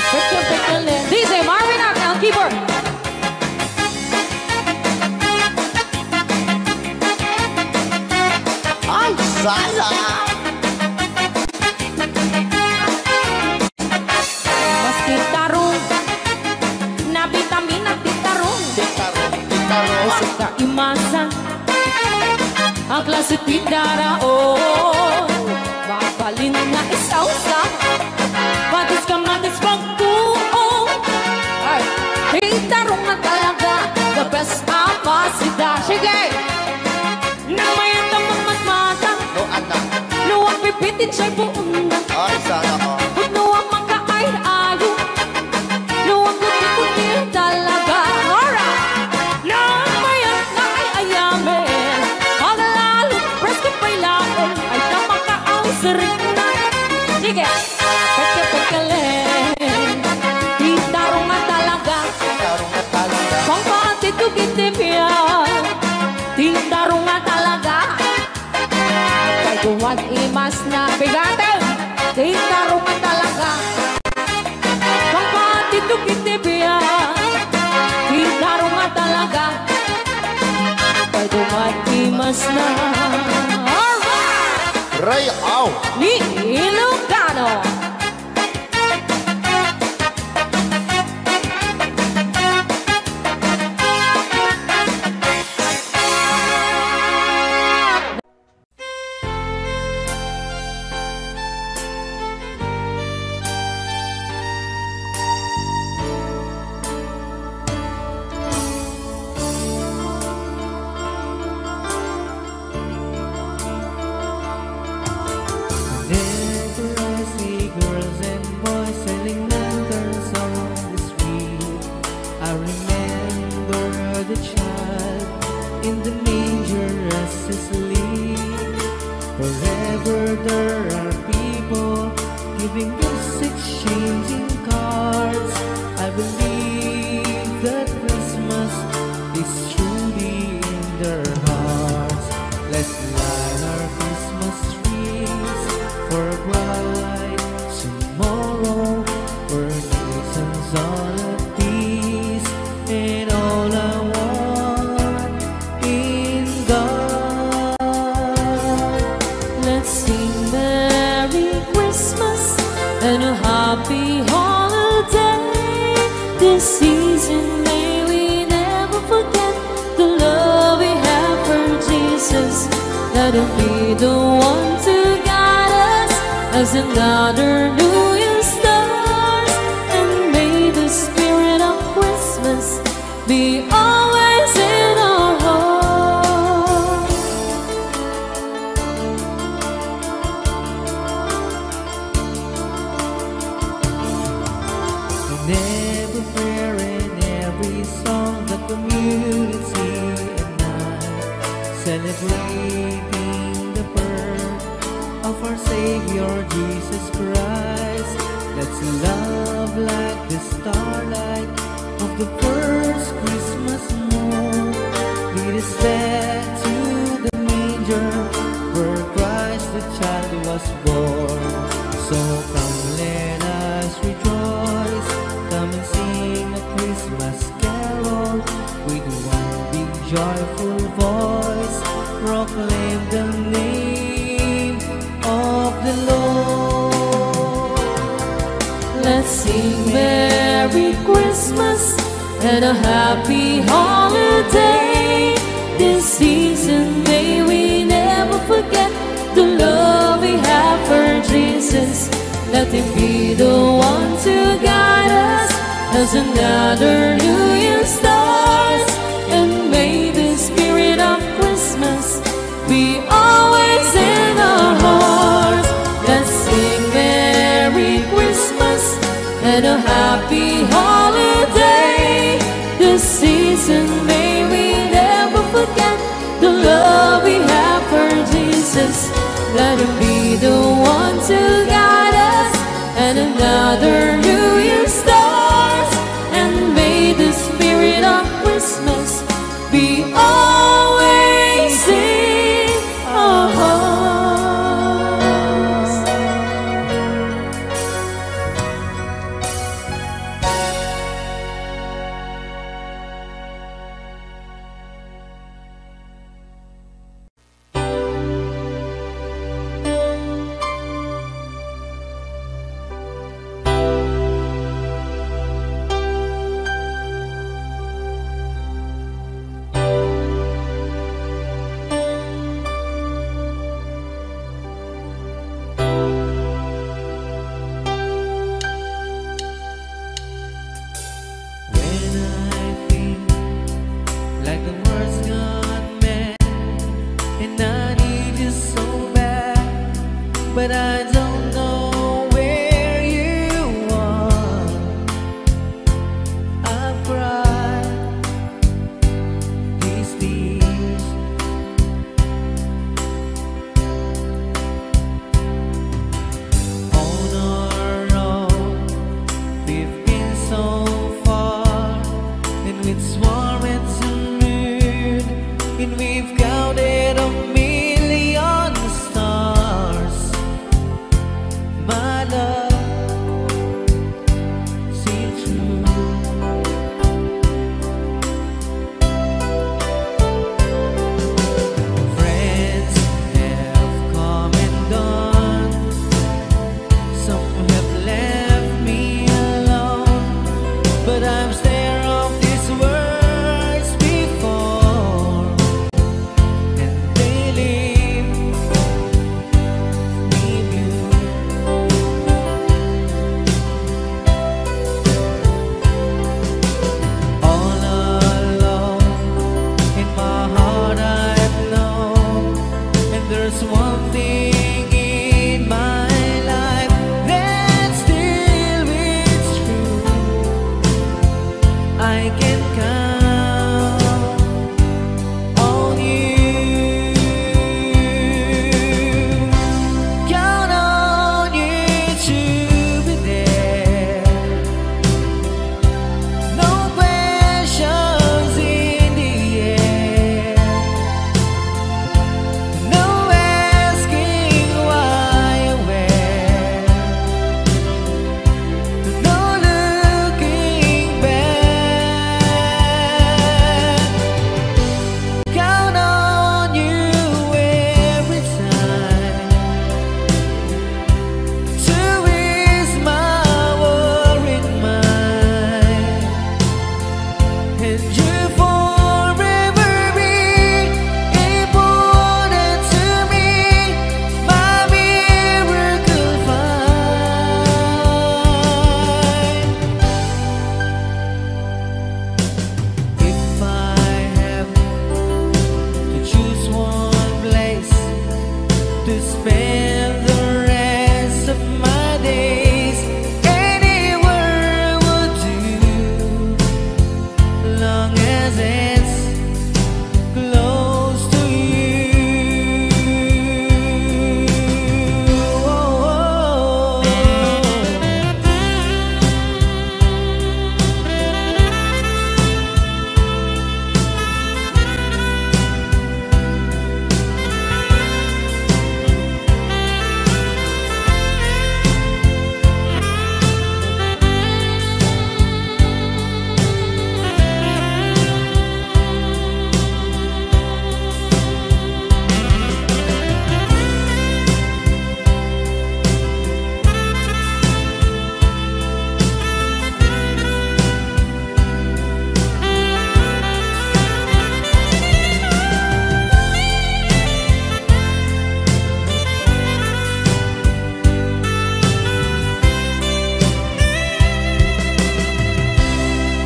Pekyo-pekyo-len. DJ Marvin Agnes, keyboard. Sala. Mas titarong, na vitamina titarong. Isip ka imasan, ang klase titaraon. Mapalin na isaw-sa, patis kamatis pagkuon. Ay, titarong na talaga, the best apasida. Sige! Nang mayan ka magmatmatang, luwag pipitin siya'y buong na. Puno ang mga ay-ayo, luwag kuti-kuti talaga. Alright! Nang mayan na ay-ayamin, ang lalo't presko pa'y lain, ay tamang kaawis rin na. Sige! Pagka-pagkalin, titarong nga talaga, pangpatitugin-tibiyan, titarong nga talaga. Tuwag imas na bigatin, titarong nga talaga. Pangpatitugin-tibiyan, titarong nga talaga. Tuwag imas na. Alright! Ray Au. Ni Ilocano. Never the child in the manger as he sleeps. Wherever there are people giving gifts, exchanging cards, I believe that Christmas is truly in their hearts. Let's light our Christmas trees for a bright tomorrow, where nations all at peace, and all I want in God. Let's sing Merry Christmas and a happy holiday. This season may we never forget the love we have for Jesus. Let him be the one to guide us as another New Year starts. And may the spirit of Christmas be always in our hearts. In every prayer and every song, the community and I celebrating the birth of our Savior Jesus Christ. Let's love like the starlight of the first Christmas moon. Lead us back to the manger where Christ the child was born. So come, let us rejoice. Come and sing a Christmas carol with one big joyful voice. Proclaim the name of the Lord. Let's sing Merry Christmas and a happy holiday. This season may we never forget the love we have for Jesus. Let him be the one to guide us as another New Year starts. And may the spirit of Christmas be always in our hearts. Let's sing Merry Christmas and a happy holiday. This season may we never forget the love we have for Jesus. Let him be the one to guide us and another New Year starts. And may the spirit of Christmas be always in our hearts. When I feel like the world's gone mad and I need you so bad, but I don't know where you are. I've cried these tears. On our own, we've been so far, and with swarm and some moon, and we've counted a million stars. My love, see true. Friends have come and gone. Some have left me alone, but I'm scared of these words before, and they leave me blue. All alone in my heart I've known, and there's one thing in my life that still is true. I can count and you forever be important to me, my miracle find. If I have to choose one place to spend the rest of my days, anywhere would do, long as it's close to you. Oh, oh,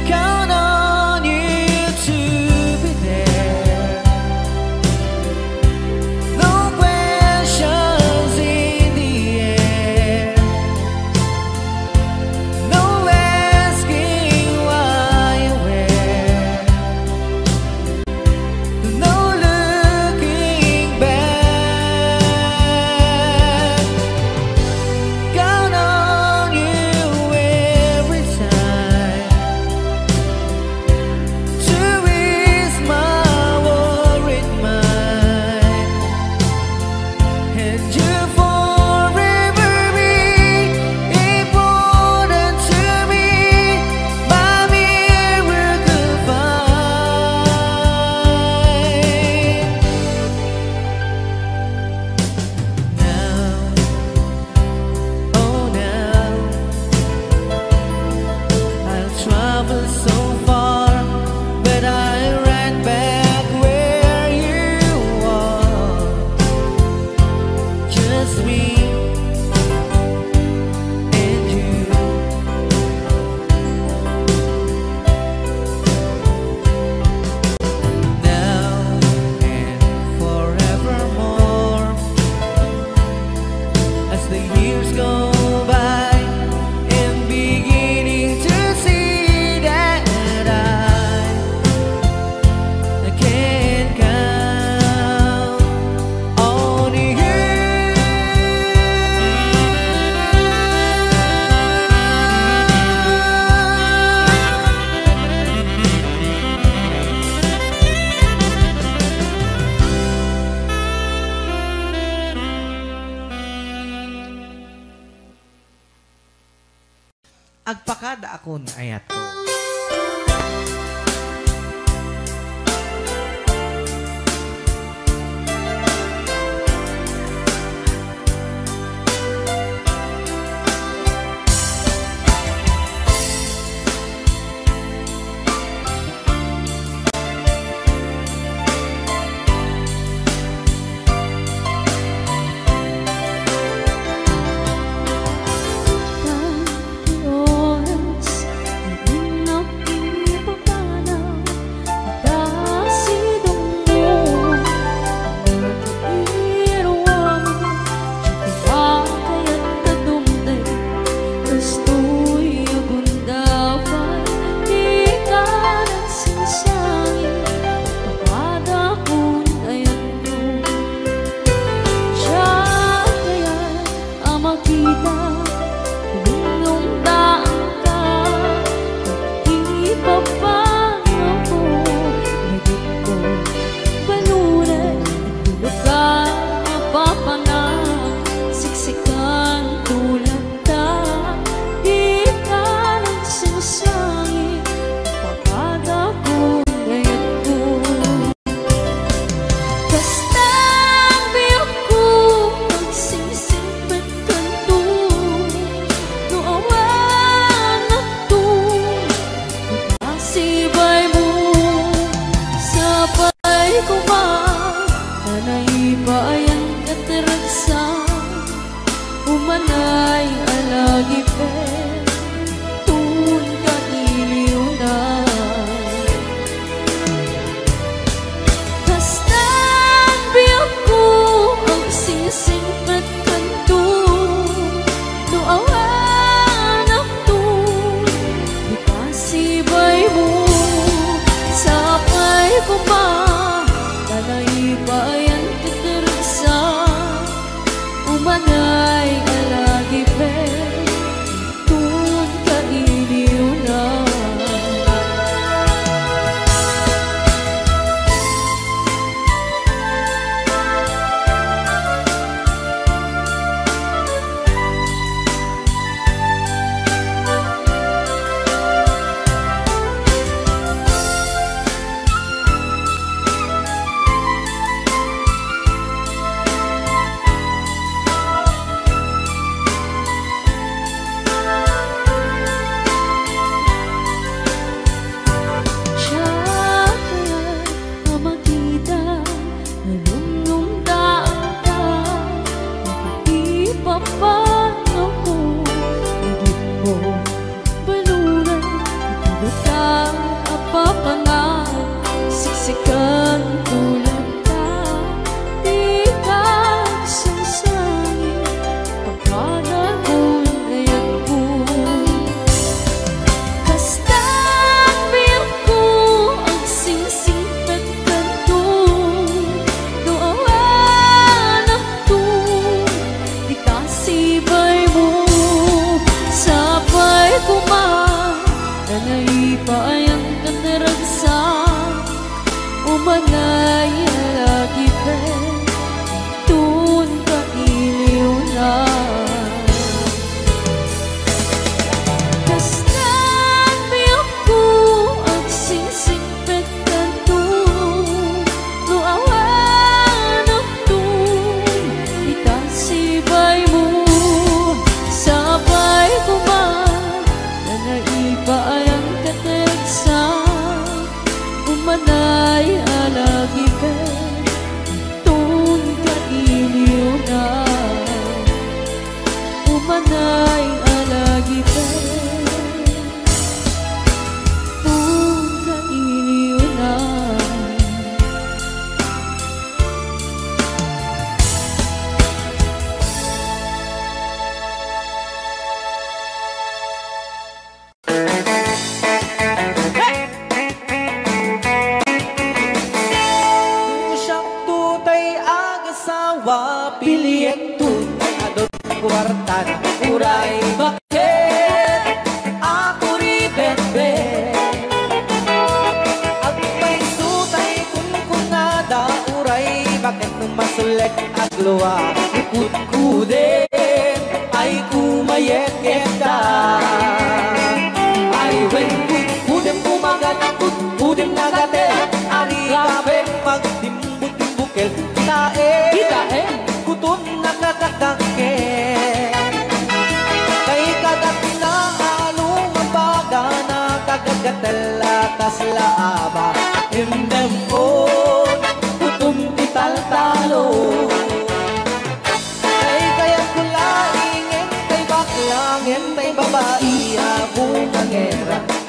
count on you to be there. No questions in the air, no asking why and where, no looking back. Count on you every time to ease my worried mind, and you forever be important to me, my miracle find. Now, oh now, I'll travel so far, but I ran back where you are. Just me and you. Now and forevermore, as the years go by, and beginning to see that I can count on you. Agpakada akon ayat ko. Oras sabay mo sabay ko ba talay bayan katersa umanay alagi pe tun ka iliw na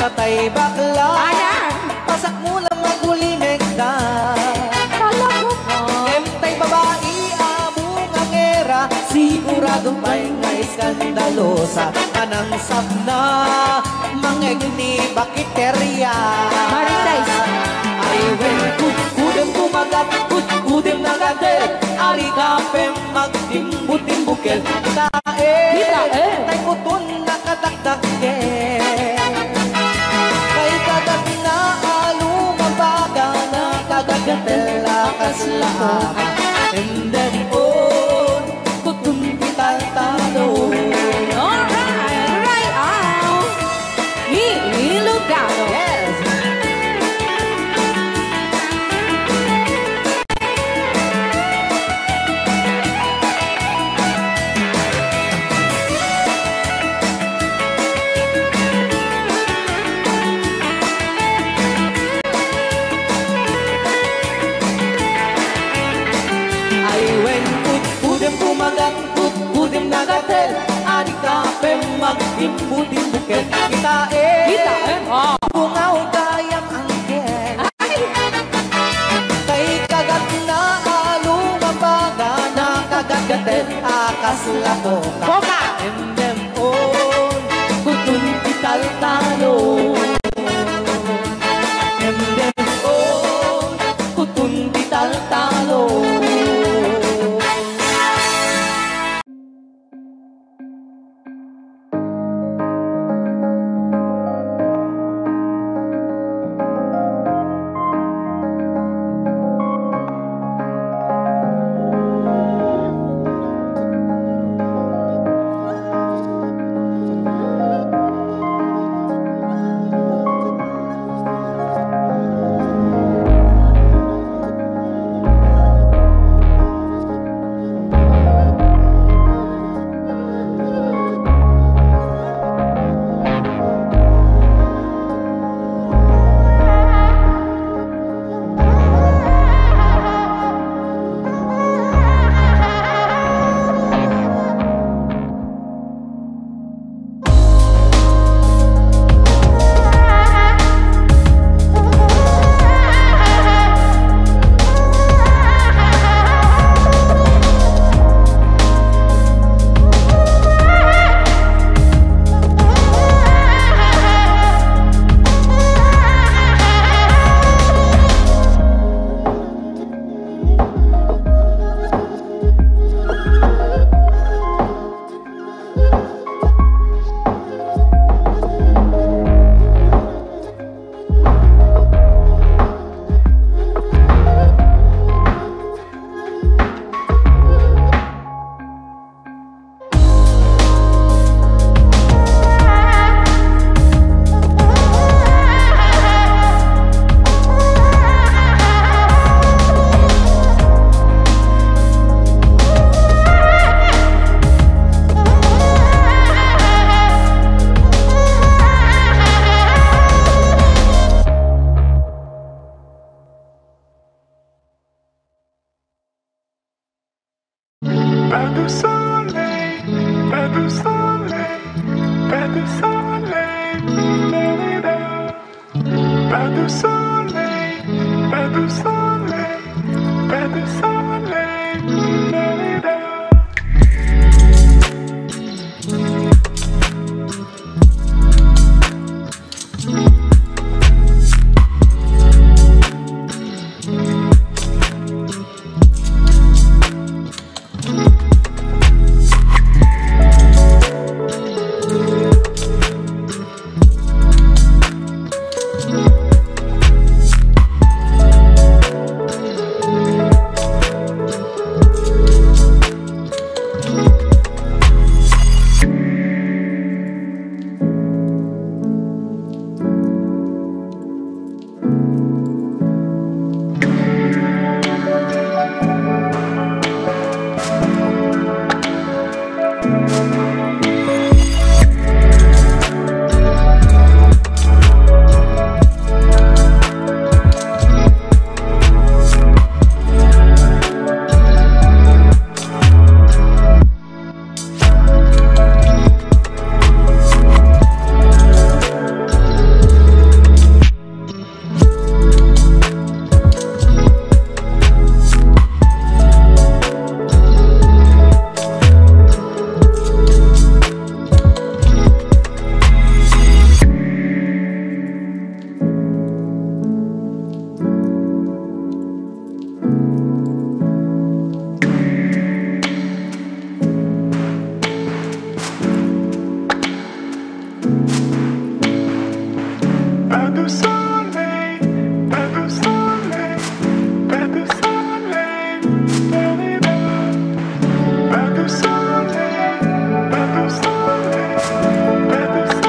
Tatay bakla pasak mo lang magulimig na Emtay babae among angera sigurado pa'y nga iskandalosa Anang sabna mangegni bakiterya Maritais ay wen kudem kumagat kudem nagadel ari kapem magtimbutimbukel tae tay kutun nakadakdake Kaslaab and then on kutum kita talo right out Ilugado yes Kudim nagatel Adik kapem magtimbu-timbukel Kita bungaw kayang angken Kay kagat na alumambaga Nakagagatel akas lakoka Emdem on kutun kital talo Pas de soleil, pas de soleil, pas de soleil. Pas de soleil, pas de soleil, pas de soleil. Pas de soleil, pas de soleil, pas de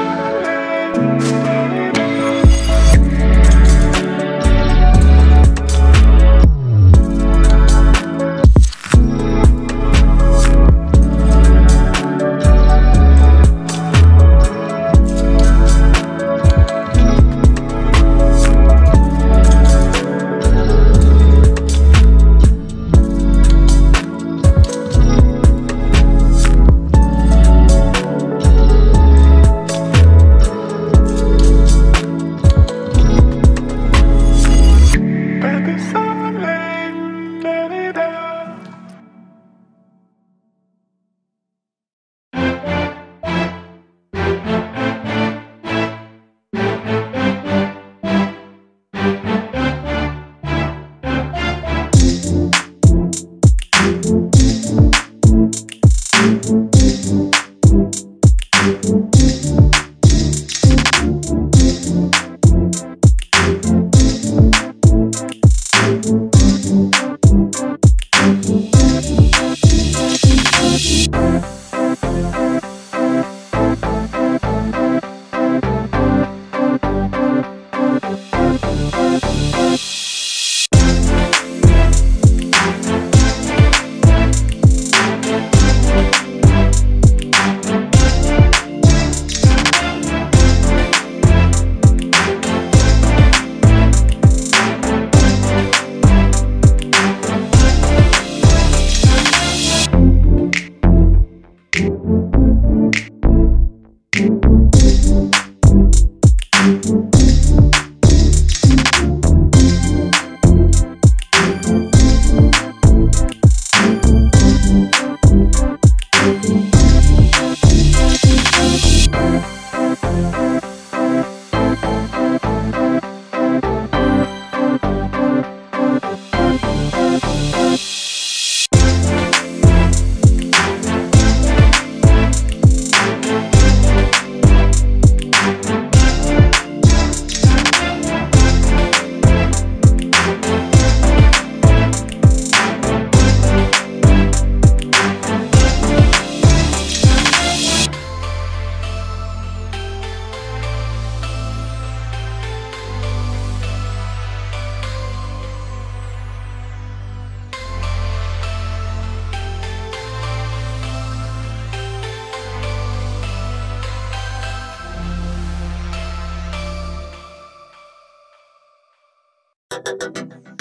Thank you.